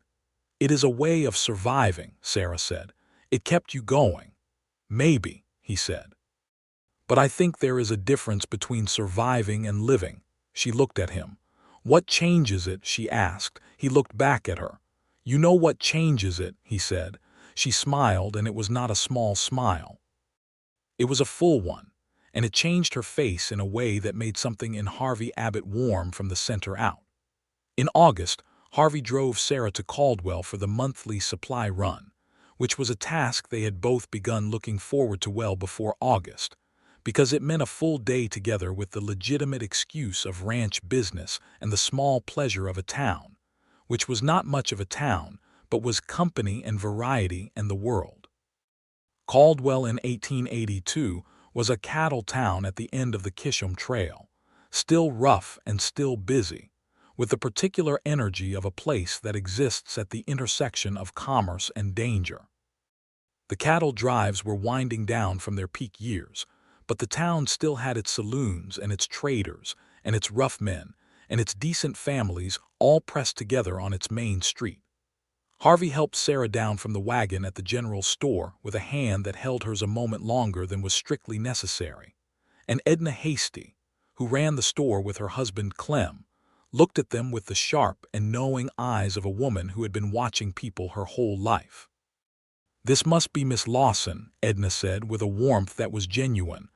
"It is a way of surviving," Sarah said. "It kept you going." "Maybe," he said. "But I think there is a difference between surviving and living." She looked at him. "What changes it?" she asked. He looked back at her. "You know what changes it," he said. She smiled, and it was not a small smile. It was a full one, and it changed her face in a way that made something in Harvey Abbott warm from the center out. In August, Harvey drove Sarah to Caldwell for the monthly supply run, which was a task they had both begun looking forward to well before August, because it meant a full day together with the legitimate excuse of ranch business and the small pleasure of a town, which was not much of a town, but was company and variety and the world. Caldwell in 1882 was a cattle town at the end of the Kisham Trail, still rough and still busy, with the particular energy of a place that exists at the intersection of commerce and danger. The cattle drives were winding down from their peak years, but the town still had its saloons and its traders and its rough men and its decent families all pressed together on its main street. Harvey helped Sarah down from the wagon at the general store with a hand that held hers a moment longer than was strictly necessary. And Edna Hasty, who ran the store with her husband Clem, looked at them with the sharp and knowing eyes of a woman who had been watching people her whole life. "This must be Miss Lawson," Edna said with a warmth that was genuine.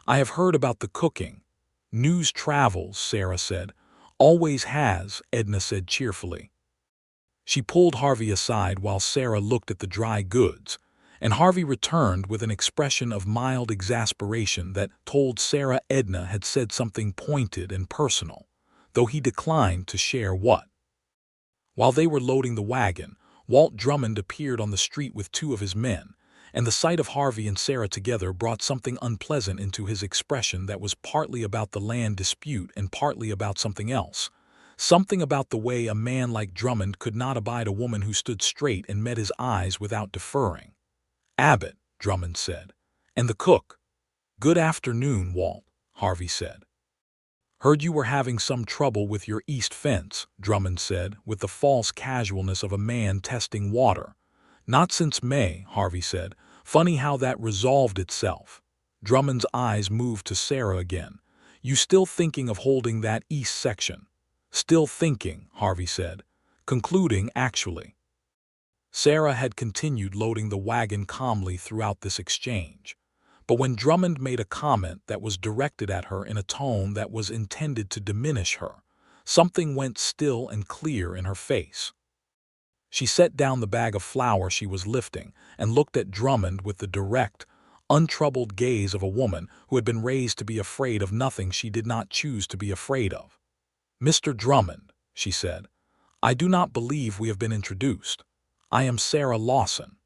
"I have heard about the cooking." "News travels," Sarah said. "Always has," Edna said cheerfully. She pulled Harvey aside while Sarah looked at the dry goods, and Harvey returned with an expression of mild exasperation that told Sarah Edna had said something pointed and personal, though he declined to share what. While they were loading the wagon, Walt Drummond appeared on the street with two of his men, and the sight of Harvey and Sarah together brought something unpleasant into his expression that was partly about the land dispute and partly about something else. Something about the way a man like Drummond could not abide a woman who stood straight and met his eyes without deferring. "Abbott," Drummond said. "And the cook." "Good afternoon, Walt," Harvey said. "Heard you were having some trouble with your east fence," Drummond said, with the false casualness of a man testing water. "Not since May," Harvey said. "Funny how that resolved itself." Drummond's eyes moved to Sarah again. "You still thinking of holding that east section?" "Still thinking," Harvey said. "Concluding, actually." Sarah had continued loading the wagon calmly throughout this exchange. But when Drummond made a comment that was directed at her in a tone that was intended to diminish her, something went still and clear in her face. She set down the bag of flour she was lifting and looked at Drummond with the direct, untroubled gaze of a woman who had been raised to be afraid of nothing she did not choose to be afraid of. "Mr. Drummond," she said, "I do not believe we have been introduced. I am Sarah Lawson.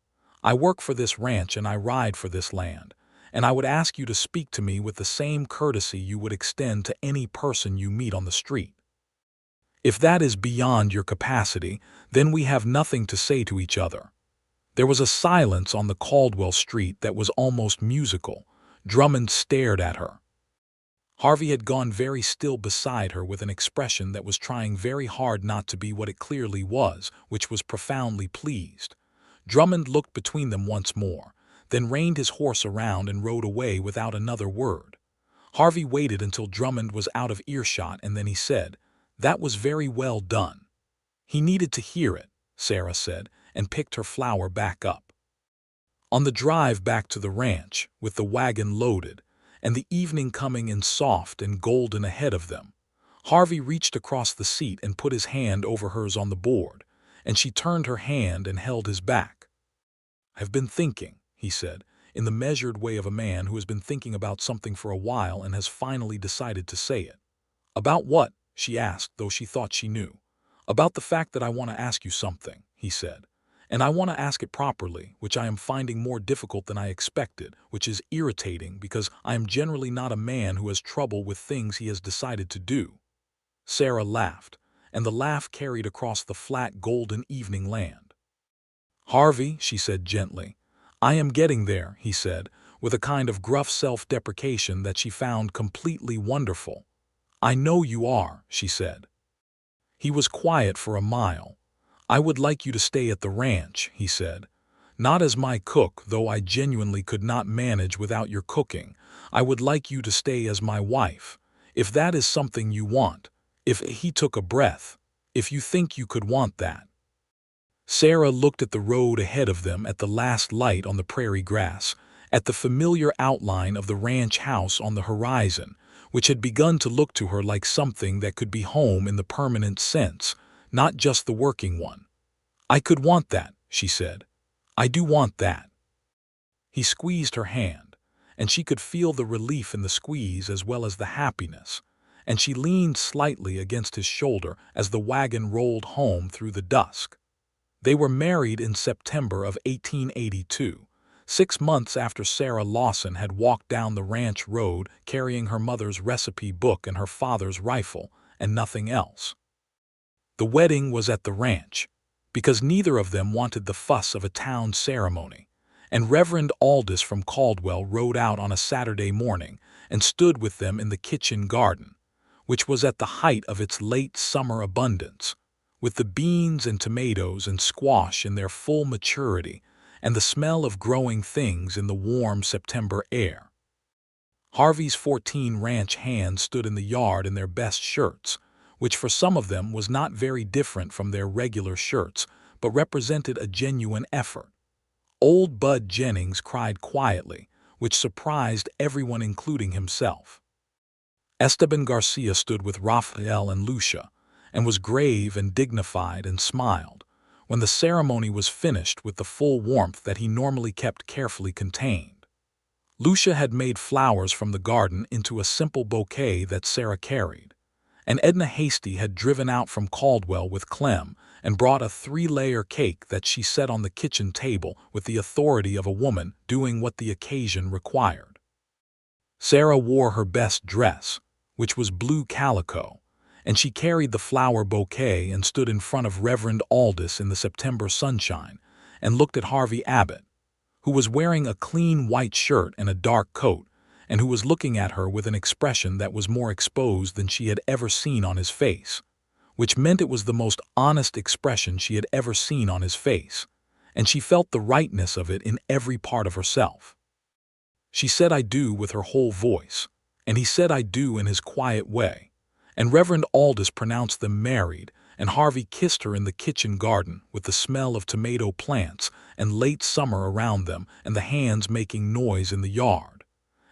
I work for this ranch and I ride for this land, and I would ask you to speak to me with the same courtesy you would extend to any person you meet on the street. If that is beyond your capacity, then we have nothing to say to each other." There was a silence on the Caldwell Street that was almost musical. Drummond stared at her. Harvey had gone very still beside her with an expression that was trying very hard not to be what it clearly was, which was profoundly pleased. Drummond looked between them once more, then reined his horse around and rode away without another word. Harvey waited until Drummond was out of earshot and then he said, "That was very well done." "He needed to hear it," Sarah said, and picked her flour back up. On the drive back to the ranch, with the wagon loaded, and the evening coming in soft and golden ahead of them, Harvey reached across the seat and put his hand over hers on the board, and she turned her hand and held his back. "I've been thinking," he said, in the measured way of a man who has been thinking about something for a while and has finally decided to say it. "About what?" she asked, though she thought she knew. "About the fact that I want to ask you something," he said. "And I want to ask it properly, which I am finding more difficult than I expected, which is irritating because I am generally not a man who has trouble with things he has decided to do." Sarah laughed, and the laugh carried across the flat golden evening land. "Harvey," she said gently. "I am getting there," he said, with a kind of gruff self-deprecation that she found completely wonderful. "I know you are," she said. He was quiet for a mile. "I would like you to stay at the ranch," he said. "Not as my cook, though I genuinely could not manage without your cooking. I would like you to stay as my wife. If that is something you want. If," he took a breath, "if you think you could want that." Sarah looked at the road ahead of them, at the last light on the prairie grass, at the familiar outline of the ranch house on the horizon, which had begun to look to her like something that could be home in the permanent sense, not just the working one. "I could want that," she said. "I do want that." He squeezed her hand, and she could feel the relief in the squeeze as well as the happiness, and she leaned slightly against his shoulder as the wagon rolled home through the dusk. They were married in September of 1882, 6 months after Sarah Lawson had walked down the ranch road carrying her mother's recipe book and her father's rifle, and nothing else. The wedding was at the ranch, because neither of them wanted the fuss of a town ceremony, and Reverend Aldous from Caldwell rode out on a Saturday morning and stood with them in the kitchen garden, which was at the height of its late summer abundance, with the beans and tomatoes and squash in their full maturity and the smell of growing things in the warm September air. Harvey's 14 ranch hands stood in the yard in their best shirts, which for some of them was not very different from their regular shirts, but represented a genuine effort. Old Bud Jennings cried quietly, which surprised everyone including himself. Esteban Garcia stood with Rafael and Lucia, and was grave and dignified and smiled, when the ceremony was finished with the full warmth that he normally kept carefully contained. Lucia had made flowers from the garden into a simple bouquet that Sarah carried, and Edna Hasty had driven out from Caldwell with Clem and brought a 3-layer cake that she set on the kitchen table with the authority of a woman doing what the occasion required. Sarah wore her best dress, which was blue calico, and she carried the flower bouquet and stood in front of Reverend Aldous in the September sunshine and looked at Harvey Abbott, who was wearing a clean white shirt and a dark coat, and who was looking at her with an expression that was more exposed than she had ever seen on his face, which meant it was the most honest expression she had ever seen on his face, and she felt the rightness of it in every part of herself. She said "I do" with her whole voice, and he said "I do" in his quiet way, and Reverend Aldous pronounced them married, and Harvey kissed her in the kitchen garden with the smell of tomato plants and late summer around them and the hands making noise in the yard.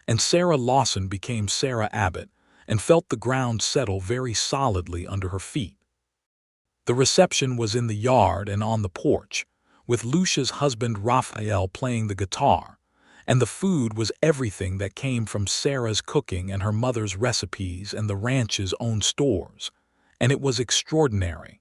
And Sarah Lawson became Sarah Abbott and felt the ground settle very solidly under her feet. The reception was in the yard and on the porch, with Lucia's husband Raphael playing the guitar, and the food was everything that came from Sarah's cooking and her mother's recipes and the ranch's own stores, and it was extraordinary.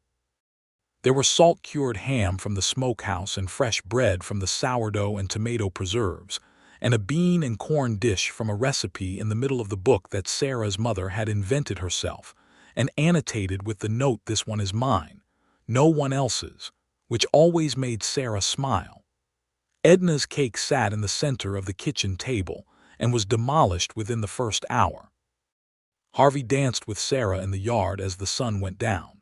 There were salt-cured ham from the smokehouse and fresh bread from the sourdough and tomato preserves, and a bean and corn dish from a recipe in the middle of the book that Sarah's mother had invented herself, and annotated with the note "This one is mine, no one else's," which always made Sarah smile. Edna's cake sat in the center of the kitchen table and was demolished within the first hour. Harvey danced with Sarah in the yard as the sun went down,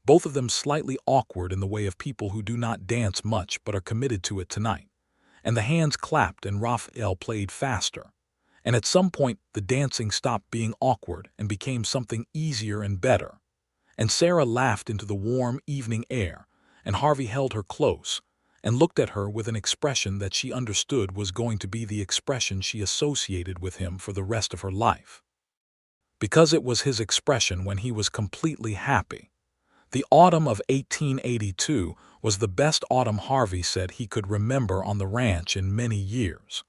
both of them slightly awkward in the way of people who do not dance much but are committed to it tonight, and the hands clapped and Raphael played faster, and at some point the dancing stopped being awkward and became something easier and better, and Sarah laughed into the warm evening air, and Harvey held her close and looked at her with an expression that she understood was going to be the expression she associated with him for the rest of her life, because it was his expression when he was completely happy. The autumn of 1882 was the best autumn Harvey said he could remember on the ranch in many years.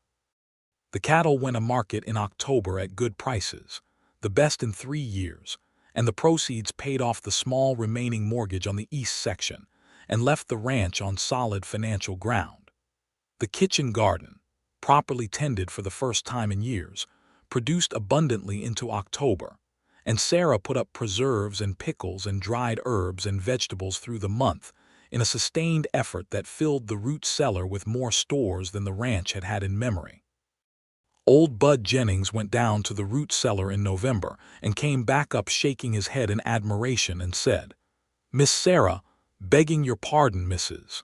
The cattle went a market in October at good prices, the best in 3 years, and the proceeds paid off the small remaining mortgage on the east section and left the ranch on solid financial ground. The kitchen garden, properly tended for the first time in years, produced abundantly into October, and Sarah put up preserves and pickles and dried herbs and vegetables through the month in a sustained effort that filled the root cellar with more stores than the ranch had had in memory. Old Bud Jennings went down to the root cellar in November and came back up shaking his head in admiration and said, "Miss Sarah, begging your pardon, Mrs.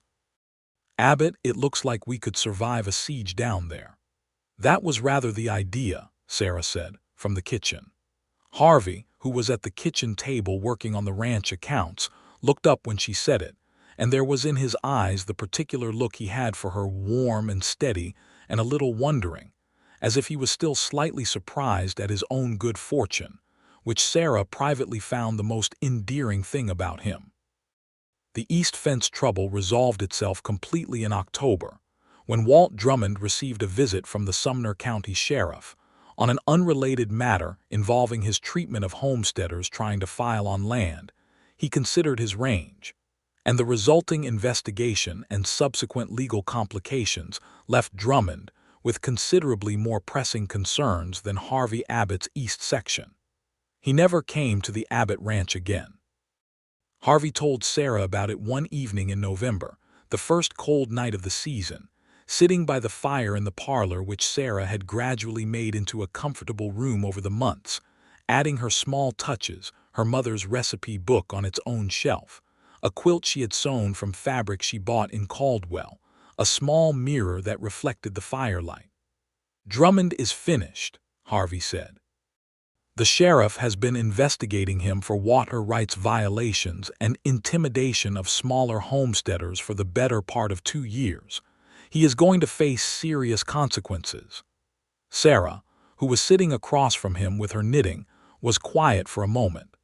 Abbott, it looks like we could survive a siege down there." "That was rather the idea," Sarah said, from the kitchen. Harvey, who was at the kitchen table working on the ranch accounts, looked up when she said it, and there was in his eyes the particular look he had for her, warm and steady and a little wondering, as if he was still slightly surprised at his own good fortune, which Sarah privately found the most endearing thing about him. The East Fence trouble resolved itself completely in October, when Walt Drummond received a visit from the Sumner County Sheriff on an unrelated matter involving his treatment of homesteaders trying to file on land he considered his range, and the resulting investigation and subsequent legal complications left Drummond with considerably more pressing concerns than Harvey Abbott's East Section. He never came to the Abbott Ranch again. Harvey told Sarah about it one evening in November, the first cold night of the season, sitting by the fire in the parlor which Sarah had gradually made into a comfortable room over the months, adding her small touches, her mother's recipe book on its own shelf, a quilt she had sewn from fabric she bought in Caldwell, a small mirror that reflected the firelight. "Drummond is finished," Harvey said. "The sheriff has been investigating him for water rights violations and intimidation of smaller homesteaders for the better part of 2 years. He is going to face serious consequences." Sarah, who was sitting across from him with her knitting, was quiet for a moment.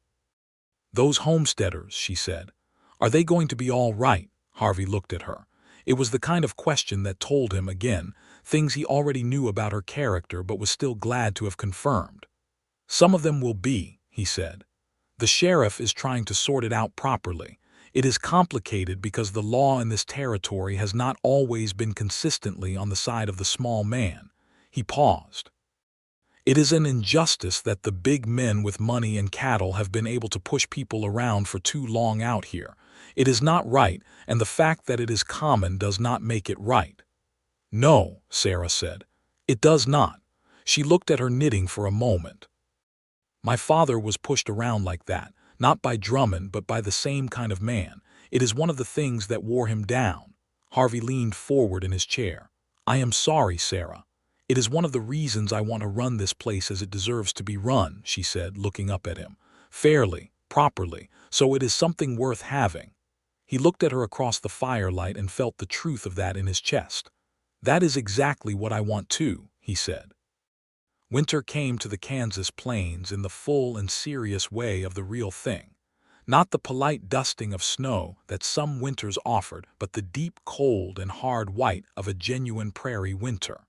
"Those homesteaders," she said, "are they going to be all right?" Harvey looked at her. It was the kind of question that told him, again, things he already knew about her character but was still glad to have confirmed. "Some of them will be," he said. "The sheriff is trying to sort it out properly. It is complicated because the law in this territory has not always been consistently on the side of the small man." He paused. "It is an injustice that the big men with money and cattle have been able to push people around for too long out here. It is not right, and the fact that it is common does not make it right." "No," Sarah said. "It does not." She looked at her knitting for a moment. "My father was pushed around like that, not by Drummond but by the same kind of man. It is one of the things that wore him down." Harvey leaned forward in his chair. "I am sorry, Sarah. It is one of the reasons I want to run this place as it deserves to be run," she said, looking up at him. "Fairly, properly, so it is something worth having." He looked at her across the firelight and felt the truth of that in his chest. "That is exactly what I want too," he said. Winter came to the Kansas plains in the full and serious way of the real thing. Not the polite dusting of snow that some winters offered, but the deep cold and hard white of a genuine prairie winter.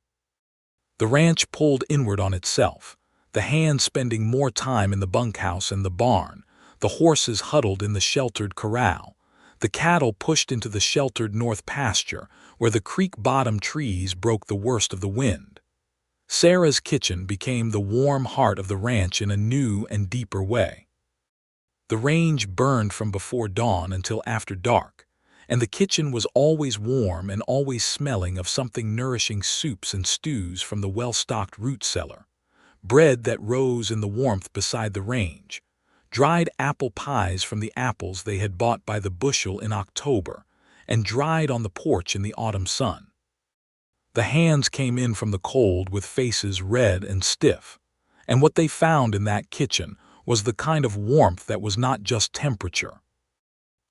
The ranch pulled inward on itself, the hands spending more time in the bunkhouse and the barn, the horses huddled in the sheltered corral, the cattle pushed into the sheltered north pasture where the creek-bottom trees broke the worst of the wind. Sarah's kitchen became the warm heart of the ranch in a new and deeper way. The range burned from before dawn until after dark, and the kitchen was always warm and always smelling of something nourishing, soups and stews from the well-stocked root cellar, bread that rose in the warmth beside the range, dried apple pies from the apples they had bought by the bushel in October, and dried on the porch in the autumn sun. The hands came in from the cold with faces red and stiff, and what they found in that kitchen was the kind of warmth that was not just temperature.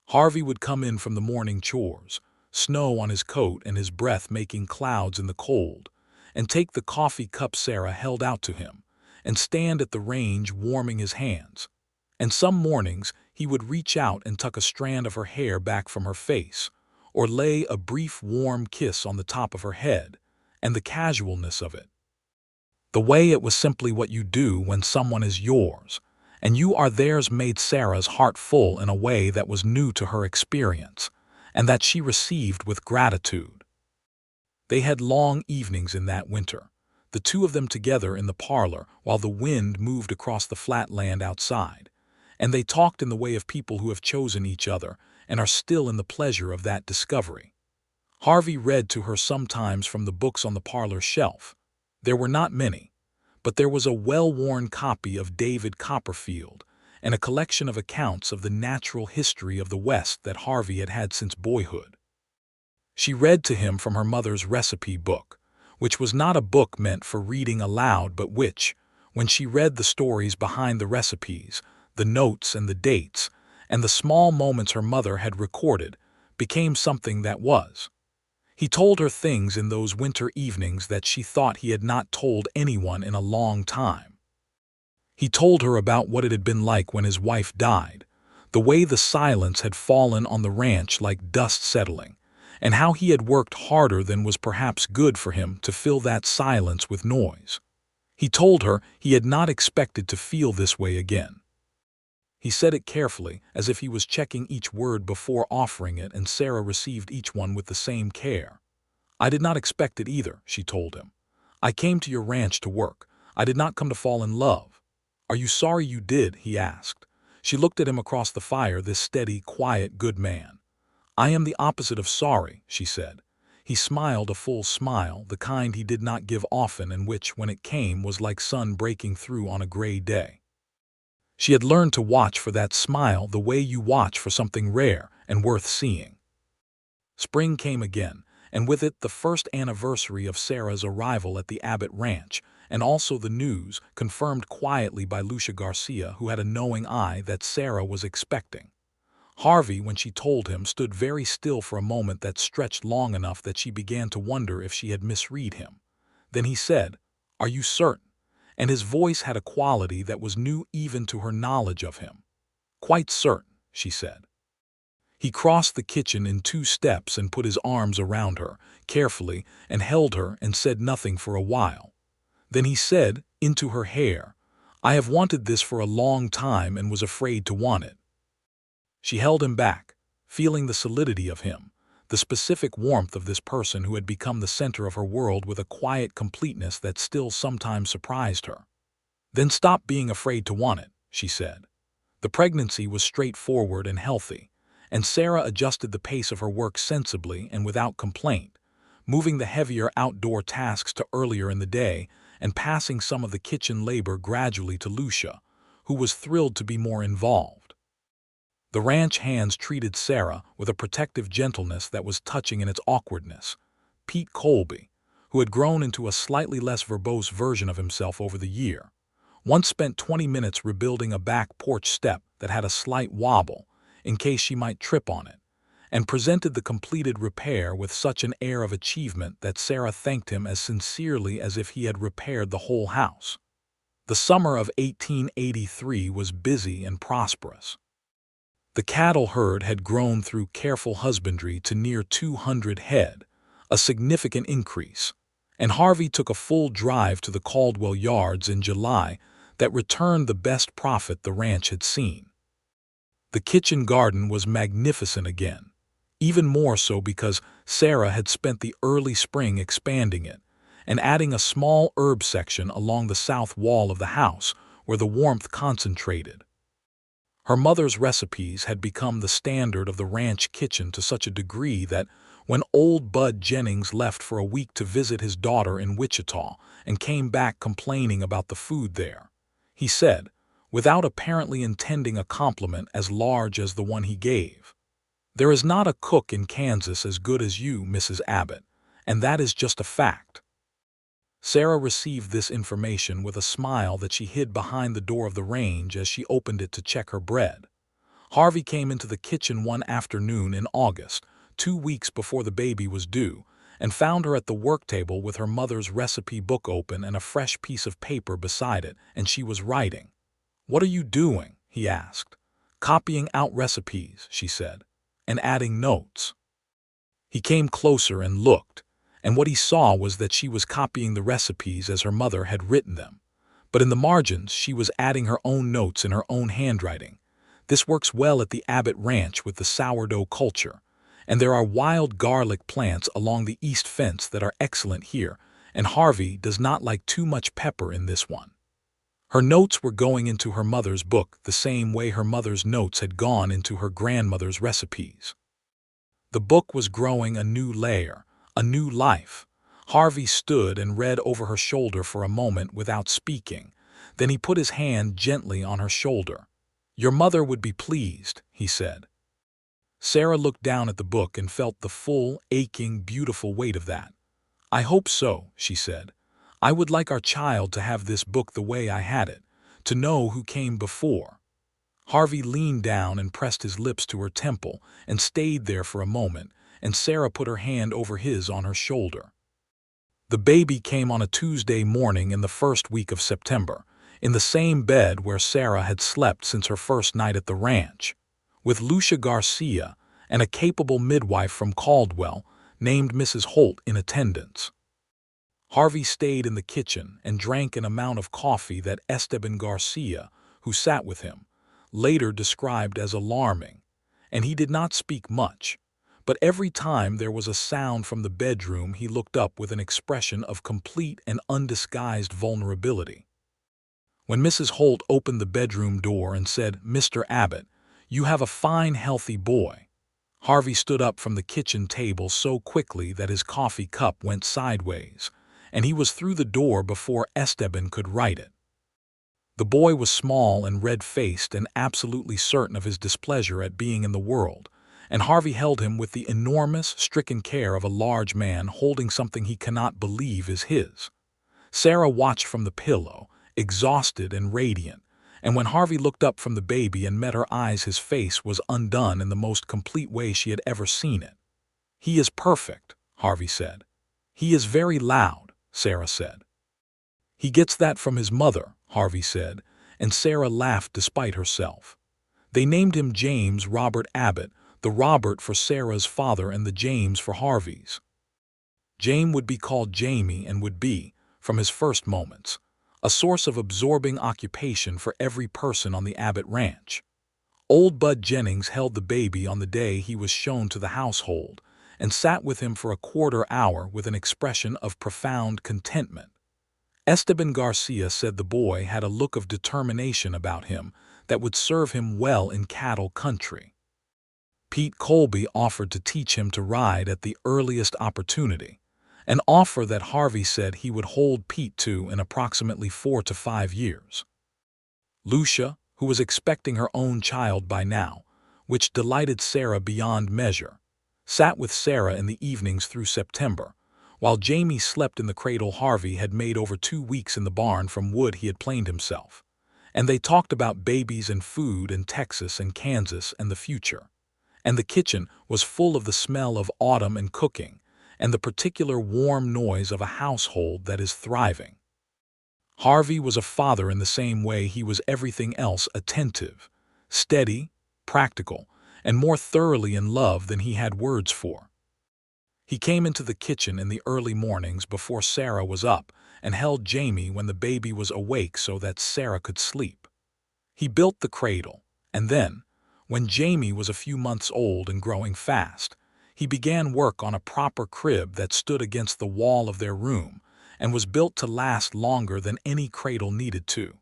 Harvey would come in from the morning chores, snow on his coat and his breath making clouds in the cold, and take the coffee cup Sarah held out to him, and stand at the range warming his hands. And some mornings he would reach out and tuck a strand of her hair back from her face, or lay a brief warm kiss on the top of her head, and the casualness of it. The way it was simply what you do when someone is yours, and you are theirs, made Sarah's heart full in a way that was new to her experience, and that she received with gratitude. They had long evenings in that winter, the two of them together in the parlor while the wind moved across the flat land outside, and they talked in the way of people who have chosen each other and are still in the pleasure of that discovery. Harvey read to her sometimes from the books on the parlor shelf. There were not many, but there was a well-worn copy of David Copperfield and a collection of accounts of the natural history of the West that Harvey had had since boyhood. She read to him from her mother's recipe book, which was not a book meant for reading aloud but which, when she read the stories behind the recipes, the notes and the dates, and the small moments her mother had recorded, became something that was. He told her things in those winter evenings that she thought he had not told anyone in a long time. He told her about what it had been like when his wife died, the way the silence had fallen on the ranch like dust settling, and how he had worked harder than was perhaps good for him to fill that silence with noise. He told her he had not expected to feel this way again. He said it carefully, as if he was checking each word before offering it, and Sarah received each one with the same care. "I did not expect it either," she told him. "I came to your ranch to work. I did not come to fall in love." "Are you sorry you did?" he asked. She looked at him across the fire, this steady, quiet, good man. "I am the opposite of sorry," she said. He smiled a full smile, the kind he did not give often and which, when it came, was like sun breaking through on a gray day. She had learned to watch for that smile the way you watch for something rare and worth seeing. Spring came again, and with it the first anniversary of Sarah's arrival at the Abbott Ranch, and also the news, confirmed quietly by Lucia Garcia, who had a knowing eye, that Sarah was expecting. Harvey, when she told him, stood very still for a moment that stretched long enough that she began to wonder if she had misread him. Then he said, "Are you certain?" And his voice had a quality that was new even to her knowledge of him. "Quite certain," she said. He crossed the kitchen in 2 steps and put his arms around her, carefully, and held her and said nothing for a while. Then he said, into her hair, "I have wanted this for a long time and was afraid to want it." She held him back, feeling the solidity of him, the specific warmth of this person who had become the center of her world with a quiet completeness that still sometimes surprised her. "Then stop being afraid to want it," she said. The pregnancy was straightforward and healthy, and Sarah adjusted the pace of her work sensibly and without complaint, moving the heavier outdoor tasks to earlier in the day and passing some of the kitchen labor gradually to Lucia, who was thrilled to be more involved. The ranch hands treated Sarah with a protective gentleness that was touching in its awkwardness. Pete Colby, who had grown into a slightly less verbose version of himself over the year, once spent 20 minutes rebuilding a back porch step that had a slight wobble, in case she might trip on it, and presented the completed repair with such an air of achievement that Sarah thanked him as sincerely as if he had repaired the whole house. The summer of 1883 was busy and prosperous. The cattle herd had grown through careful husbandry to near 200 head, a significant increase, and Harvey took a full drive to the Caldwell yards in July that returned the best profit the ranch had seen. The kitchen garden was magnificent again, even more so because Sarah had spent the early spring expanding it and adding a small herb section along the south wall of the house where the warmth concentrated. Her mother's recipes had become the standard of the ranch kitchen to such a degree that when old Bud Jennings left for a week to visit his daughter in Wichita and came back complaining about the food there, he said, without apparently intending a compliment as large as the one he gave, "There is not a cook in Kansas as good as you, Mrs. Abbott, and that is just a fact." Sarah received this information with a smile that she hid behind the door of the range as she opened it to check her bread. Harvey came into the kitchen one afternoon in August, 2 weeks before the baby was due, and found her at the work table with her mother's recipe book open and a fresh piece of paper beside it, and she was writing. "What are you doing?" he asked. "Copying out recipes," she said, "and adding notes." He came closer and looked, and what he saw was that she was copying the recipes as her mother had written them, but in the margins she was adding her own notes in her own handwriting. This works well at the Abbott Ranch with the sourdough culture, and there are wild garlic plants along the east fence that are excellent here, and Harvey does not like too much pepper in this one. Her notes were going into her mother's book the same way her mother's notes had gone into her grandmother's recipes. The book was growing a new layer, a new life. Harvey stood and read over her shoulder for a moment without speaking. Then he put his hand gently on her shoulder. "Your mother would be pleased," he said. Sarah looked down at the book and felt the full, aching, beautiful weight of that. "I hope so," she said. "I would like our child to have this book the way I had it, to know who came before." Harvey leaned down and pressed his lips to her temple and stayed there for a moment, and Sarah put her hand over his on her shoulder. The baby came on a Tuesday morning in the first week of September, in the same bed where Sarah had slept since her first night at the ranch, with Lucia Garcia and a capable midwife from Caldwell named Mrs. Holt in attendance. Harvey stayed in the kitchen and drank an amount of coffee that Esteban Garcia, who sat with him, later described as alarming, and he did not speak much, but every time there was a sound from the bedroom he looked up with an expression of complete and undisguised vulnerability. When Mrs. Holt opened the bedroom door and said, "Mr. Abbott, you have a fine, healthy boy," Harvey stood up from the kitchen table so quickly that his coffee cup went sideways, and he was through the door before Esteban could right it. The boy was small and red-faced and absolutely certain of his displeasure at being in the world, and Harvey held him with the enormous, stricken care of a large man holding something he cannot believe is his. Sarah watched from the pillow, exhausted and radiant, and when Harvey looked up from the baby and met her eyes, his face was undone in the most complete way she had ever seen it. "He is perfect," Harvey said. "He is very loud," Sarah said. "He gets that from his mother," Harvey said, and Sarah laughed despite herself. They named him James Robert Abbott, the Robert for Sarah's father and the James for Harvey's. James would be called Jamie and would be, from his first moments, a source of absorbing occupation for every person on the Abbott ranch. Old Bud Jennings held the baby on the day he was shown to the household and sat with him for a quarter-hour with an expression of profound contentment. Esteban Garcia said the boy had a look of determination about him that would serve him well in cattle country. Pete Colby offered to teach him to ride at the earliest opportunity, an offer that Harvey said he would hold Pete to in approximately 4 to 5 years. Lucia, who was expecting her own child by now, which delighted Sarah beyond measure, sat with Sarah in the evenings through September, while Jamie slept in the cradle Harvey had made over 2 weeks in the barn from wood he had planed himself, and they talked about babies and food in Texas and Kansas and the future. And the kitchen was full of the smell of autumn and cooking, and the particular warm noise of a household that is thriving. Harvey was a father in the same way he was everything else: attentive, steady, practical, and more thoroughly in love than he had words for. He came into the kitchen in the early mornings before Sarah was up and held Jamie when the baby was awake so that Sarah could sleep. He built the cradle, and then, when Jamie was a few months old and growing fast, he began work on a proper crib that stood against the wall of their room and was built to last longer than any cradle needed to.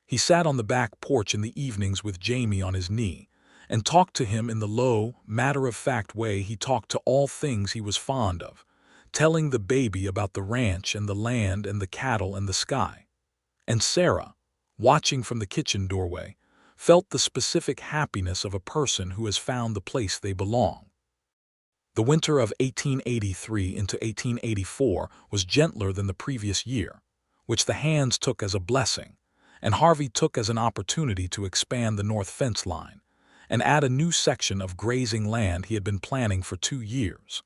He sat on the back porch in the evenings with Jamie on his knee and talked to him in the low, matter-of-fact way he talked to all things he was fond of, telling the baby about the ranch and the land and the cattle and the sky. And Sarah, watching from the kitchen doorway, felt the specific happiness of a person who has found the place they belong. The winter of 1883 into 1884 was gentler than the previous year, which the hands took as a blessing, and Harvey took as an opportunity to expand the north fence line and add a new section of grazing land he had been planning for 2 years.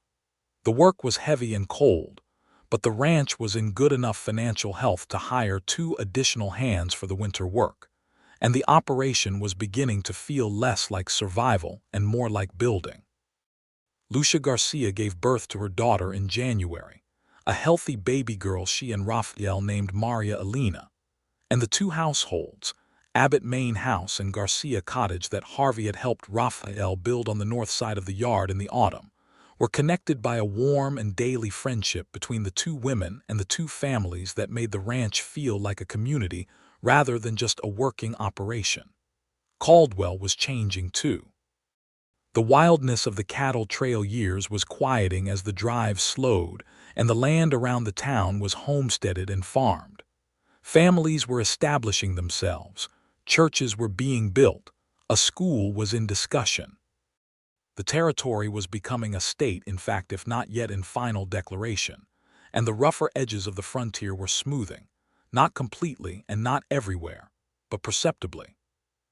The work was heavy and cold, but the ranch was in good enough financial health to hire 2 additional hands for the winter work, and the operation was beginning to feel less like survival and more like building. Lucia Garcia gave birth to her daughter in January, a healthy baby girl she and Raphael named Maria Elena, and the 2 households, Abbott main house and Garcia cottage that Harvey had helped Raphael build on the north side of the yard in the autumn, were connected by a warm and daily friendship between the 2 women and the 2 families that made the ranch feel like a community rather than just a working operation. Caldwell was changing too. The wildness of the cattle trail years was quieting as the drive slowed and the land around the town was homesteaded and farmed. Families were establishing themselves, churches were being built, a school was in discussion. The territory was becoming a state, in fact, if not yet in final declaration, and the rougher edges of the frontier were smoothing, not completely and not everywhere, but perceptibly.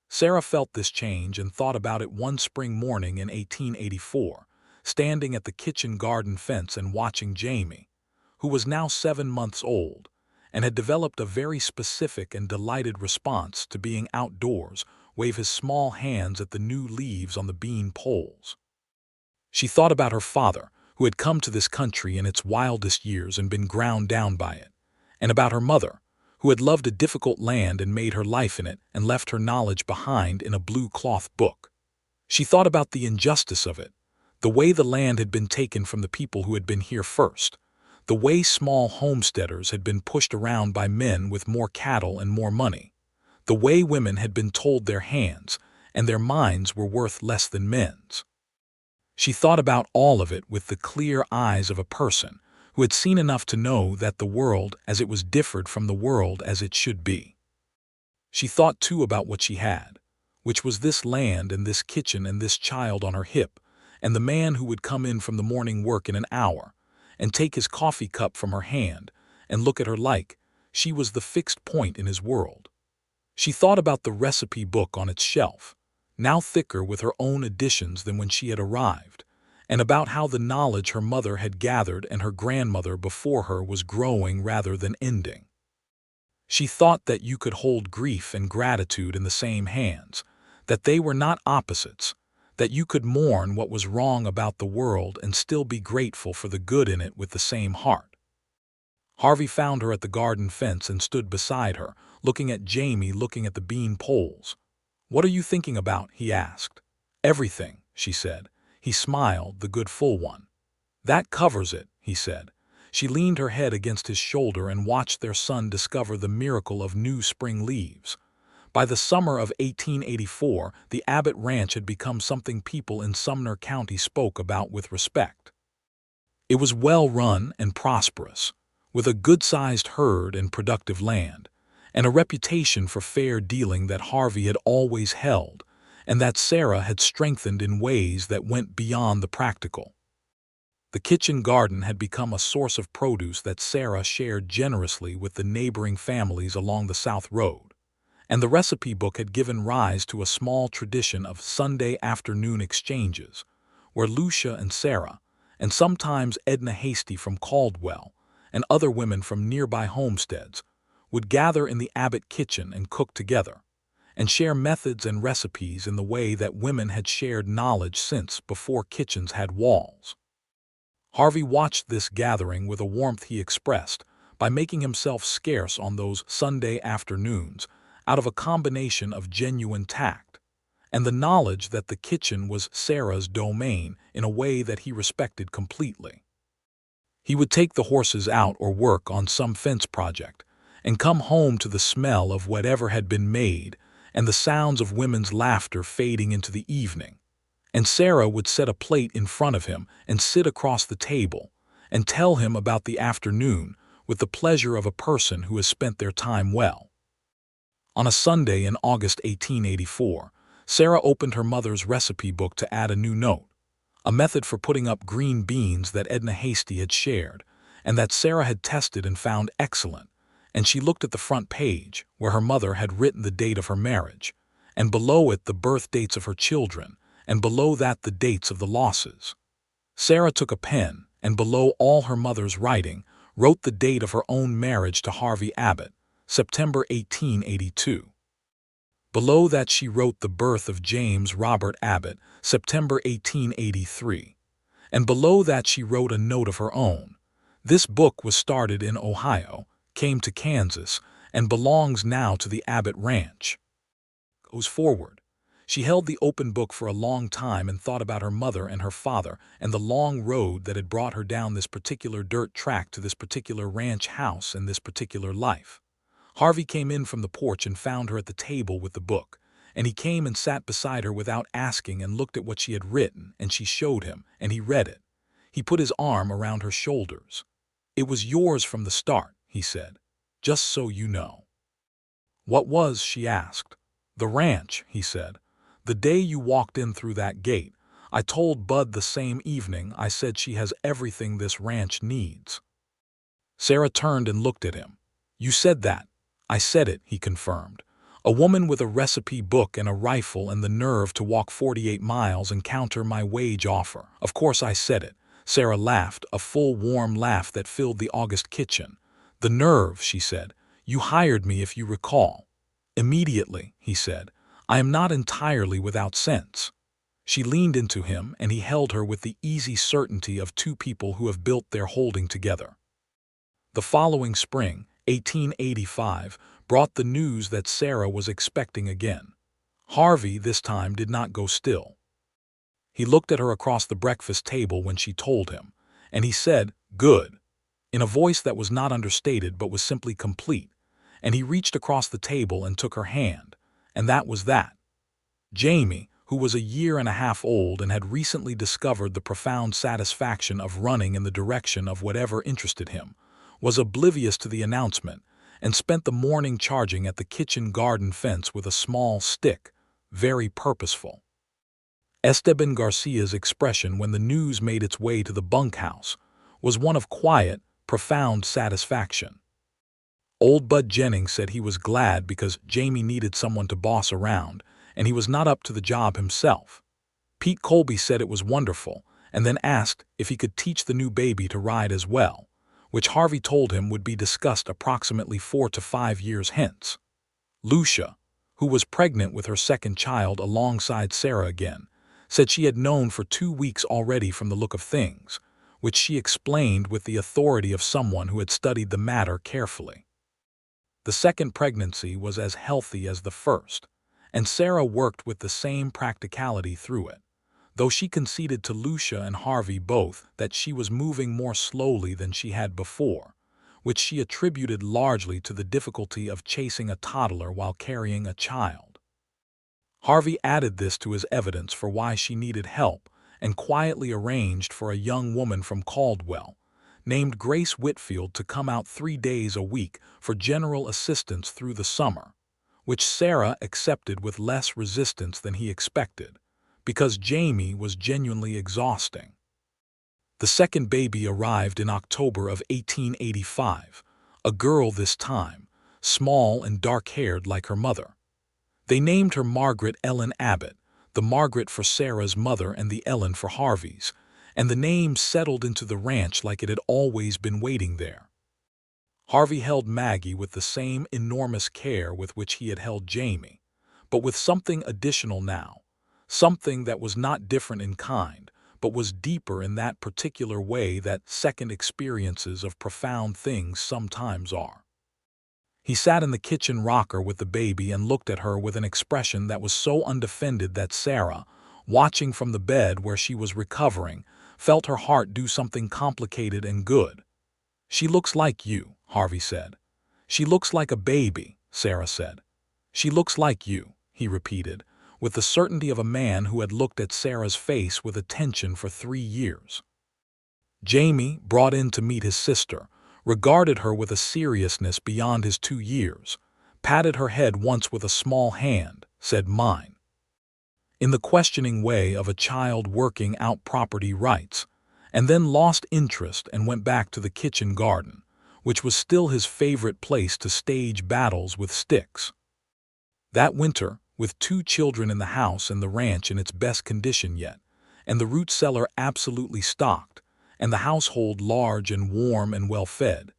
Sarah felt this change and thought about it one spring morning in 1884, standing at the kitchen garden fence and watching Jamie, who was now 7 months old, and had developed a very specific and delighted response to being outdoors, wave his small hands at the new leaves on the bean poles. She thought about her father, who had come to this country in its wildest years and been ground down by it, and about her mother, who had loved a difficult land and made her life in it and left her knowledge behind in a blue cloth book. She thought about the injustice of it, the way the land had been taken from the people who had been here first, the way small homesteaders had been pushed around by men with more cattle and more money, the way women had been told their hands and their minds were worth less than men's. She thought about all of it with the clear eyes of a person who had seen enough to know that the world as it was differed from the world as it should be. She thought too about what she had, which was this land and this kitchen and this child on her hip, and the man who would come in from the morning work in an hour, and take his coffee cup from her hand, and look at her like she was the fixed point in his world. She thought about the recipe book on its shelf, now thicker with her own additions than when she had arrived, and about how the knowledge her mother had gathered and her grandmother before her was growing rather than ending. She thought that you could hold grief and gratitude in the same hands, that they were not opposites, that you could mourn what was wrong about the world and still be grateful for the good in it with the same heart. Harvey found her at the garden fence and stood beside her, looking at Jamie looking at the bean poles. "What are you thinking about?" he asked. "Everything," she said. He smiled, the good full one. "That covers it," he said. She leaned her head against his shoulder and watched their son discover the miracle of new spring leaves. By the summer of 1884, the Abbott Ranch had become something people in Sumner County spoke about with respect. It was well run and prosperous, with a good-sized herd and productive land, and a reputation for fair dealing that Harvey had always held, and that Sarah had strengthened in ways that went beyond the practical. The kitchen garden had become a source of produce that Sarah shared generously with the neighboring families along the South Road, and the recipe book had given rise to a small tradition of Sunday afternoon exchanges, where Lucia and Sarah, and sometimes Edna Hasty from Caldwell, and other women from nearby homesteads, would gather in the Abbott kitchen and cook together, and share methods and recipes in the way that women had shared knowledge since before kitchens had walls. Harvey watched this gathering with a warmth he expressed by making himself scarce on those Sunday afternoons out of a combination of genuine tact and the knowledge that the kitchen was Sarah's domain in a way that he respected completely. He would take the horses out or work on some fence project and come home to the smell of whatever had been made and the sounds of women's laughter fading into the evening. And Sarah would set a plate in front of him and sit across the table and tell him about the afternoon with the pleasure of a person who has spent their time well. On a Sunday in August 1884, Sarah opened her mother's recipe book to add a new note, a method for putting up green beans that Edna Hasty had shared and that Sarah had tested and found excellent, and she looked at the front page where her mother had written the date of her marriage, and below it the birth dates of her children, and below that the dates of the Losses. Sarah took a pen, and below all her mother's writing, wrote the date of her own marriage to Harvey Abbott, September 1882. Below that she wrote the birth of James Robert Abbott, September 1883. And below that she wrote a note of her own. This book was started in Ohio, came to Kansas, and belongs now to the Abbott Ranch. Goes forward. She held the open book for a long time and thought about her mother and her father and the long road that had brought her down this particular dirt track to this particular ranch house and this particular life. Harvey came in from the porch and found her at the table with the book, and he came and sat beside her without asking and looked at what she had written, and she showed him, and he read it. He put his arm around her shoulders. "It was yours from the start," he said, "just so you know." "What was?" she asked. "The ranch," he said. "The day you walked in through that gate, I told Bud the same evening. I said she has everything this ranch needs." Sarah turned and looked at him. "You said that." "I said it," he confirmed. "A woman with a recipe book and a rifle and the nerve to walk 48 miles and counter my wage offer. Of course I said it." Sarah laughed, a full warm laugh that filled the August kitchen. "The nerve," she said. "You hired me, if you recall." "Immediately," he said. "I am not entirely without sense." She leaned into him, and he held her with the easy certainty of two people who have built their holding together. The following spring, 1885, brought the news that Sarah was expecting again. Harvey, this time, did not go still. He looked at her across the breakfast table when she told him, and he said, "Good," in a voice that was not understated but was simply complete, and he reached across the table and took her hand. And that was that. Jamie, who was a year and a half old and had recently discovered the profound satisfaction of running in the direction of whatever interested him, was oblivious to the announcement and spent the morning charging at the kitchen garden fence with a small stick, very purposeful. Esteban Garcia's expression when the news made its way to the bunkhouse was one of quiet, profound satisfaction. Old Bud Jennings said he was glad because Jamie needed someone to boss around, and he was not up to the job himself. Pete Colby said it was wonderful, and then asked if he could teach the new baby to ride as well, which Harvey told him would be discussed approximately 4 to 5 years hence. Lucia, who was pregnant with her second child alongside Sarah again, said she had known for 2 weeks already from the look of things, which she explained with the authority of someone who had studied the matter carefully. The second pregnancy was as healthy as the first, and Sarah worked with the same practicality through it, though she conceded to Lucia and Harvey both that she was moving more slowly than she had before, which she attributed largely to the difficulty of chasing a toddler while carrying a child. Harvey added this to his evidence for why she needed help and quietly arranged for a young woman from Caldwell, named Grace Whitfield, to come out 3 days a week for general assistance through the summer, which Sarah accepted with less resistance than he expected, because Jamie was genuinely exhausting. The second baby arrived in October of 1885, a girl this time, small and dark-haired like her mother. They named her Margaret Ellen Abbott, the Margaret for Sarah's mother and the Ellen for Harvey's, and the name settled into the ranch like it had always been waiting there. Harvey held Maggie with the same enormous care with which he had held Jamie, but with something additional now, something that was not different in kind, but was deeper in that particular way that second experiences of profound things sometimes are. He sat in the kitchen rocker with the baby and looked at her with an expression that was so undefended that Sarah, watching from the bed where she was recovering, felt her heart do something complicated and good. "She looks like you," Harvey said. "She looks like a baby," Sarah said. "She looks like you," he repeated, with the certainty of a man who had looked at Sarah's face with attention for 3 years. Jamie, brought in to meet his sister, regarded her with a seriousness beyond his 2 years, patted her head once with a small hand, said "mine," in the questioning way of a child working out property rights, and then lost interest and went back to the kitchen garden, which was still his favorite place to stage battles with sticks. That winter, with 2 children in the house and the ranch in its best condition yet, and the root cellar absolutely stocked, and the household large and warm and well-fed,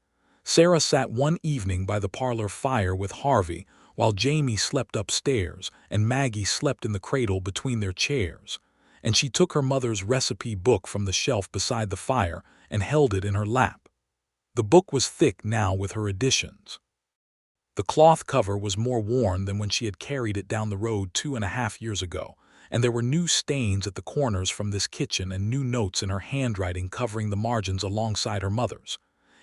Sarah sat one evening by the parlor fire with Harvey while Jamie slept upstairs and Maggie slept in the cradle between their chairs, and she took her mother's recipe book from the shelf beside the fire and held it in her lap. The book was thick now with her additions. The cloth cover was more worn than when she had carried it down the road 2.5 years ago, and there were new stains at the corners from this kitchen and new notes in her handwriting covering the margins alongside her mother's.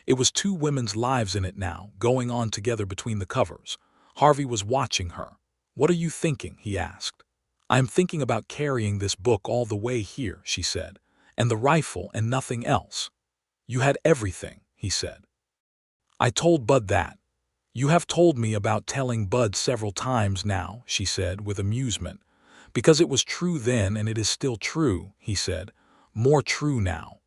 It was 2 women's lives in it now, going on together between the covers. Harvey was watching her. "What are you thinking?" he asked. "I am thinking about carrying this book all the way here," she said, "and the rifle and nothing else." "You had everything," he said. "I told Bud that." "You have told me about telling Bud several times now," she said with amusement. "Because it was true then and it is still true," he said, "more true now."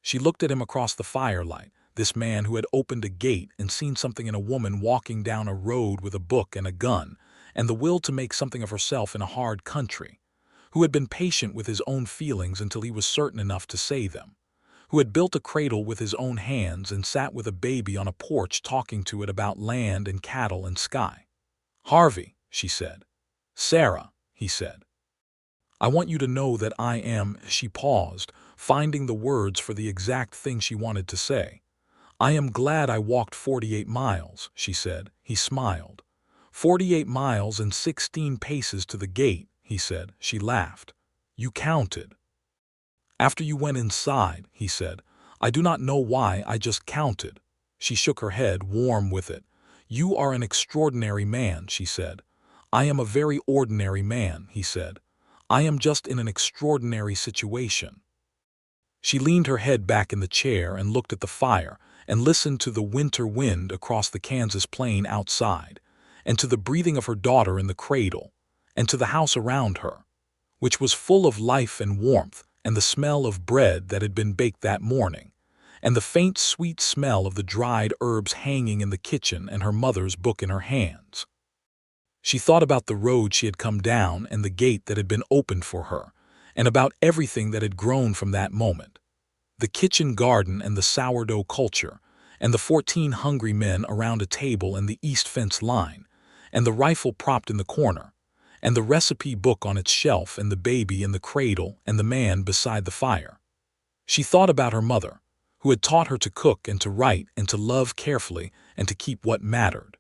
She looked at him across the firelight, this man who had opened a gate and seen something in a woman walking down a road with a book and a gun, and the will to make something of herself in a hard country, who had been patient with his own feelings until he was certain enough to say them, who had built a cradle with his own hands and sat with a baby on a porch talking to it about land and cattle and sky. "Harvey," she said. "Sarah," he said. "I want you to know that I am," she paused, finding the words for the exact thing she wanted to say. "I am glad I walked 48 miles, she said. He smiled. 48 miles and 16 paces to the gate, he said. She laughed. "You counted." "After you went inside," he said. "I do not know why, I just counted." She shook her head, warm with it. "You are an extraordinary man," she said. "I am a very ordinary man," he said. "I am just in an extraordinary situation." She leaned her head back in the chair and looked at the fire, and listened to the winter wind across the Kansas plain outside, and to the breathing of her daughter in the cradle, and to the house around her, which was full of life and warmth, and the smell of bread that had been baked that morning, and the faint sweet smell of the dried herbs hanging in the kitchen, and her mother's book in her hands. She thought about the road she had come down and the gate that had been opened for her, and about everything that had grown from that moment. The kitchen garden and the sourdough culture, and the 14 hungry men around a table in the east fence line, and the rifle propped in the corner, and the recipe book on its shelf, and the baby in the cradle, and the man beside the fire. She thought about her mother, who had taught her to cook and to write and to love carefully and to keep what mattered.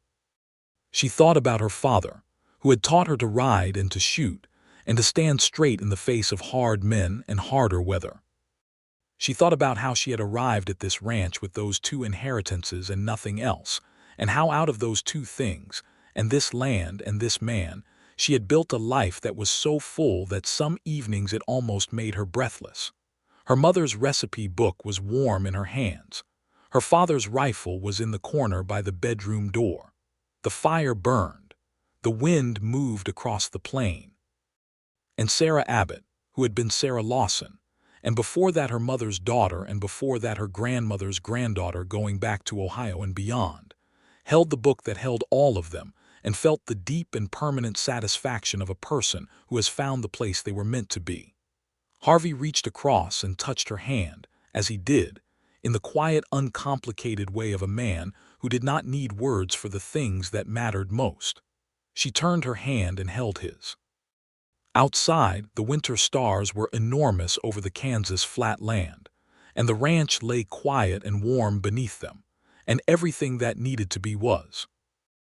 She thought about her father, who had taught her to ride and to shoot, and to stand straight in the face of hard men and harder weather. She thought about how she had arrived at this ranch with those 2 inheritances and nothing else, and how out of those 2 things, and this land and this man, she had built a life that was so full that some evenings it almost made her breathless. Her mother's recipe book was warm in her hands. Her father's rifle was in the corner by the bedroom door. The fire burned. The wind moved across the plain. And Sarah Abbott, who had been Sarah Lawson, and before that her mother's daughter, and before that her grandmother's granddaughter going back to Ohio and beyond, held the book that held all of them and felt the deep and permanent satisfaction of a person who has found the place they were meant to be. Harvey reached across and touched her hand, as he did, in the quiet, uncomplicated way of a man who did not need words for the things that mattered most. She turned her hand and held his. Outside, the winter stars were enormous over the Kansas flat land, and the ranch lay quiet and warm beneath them, and everything that needed to be was.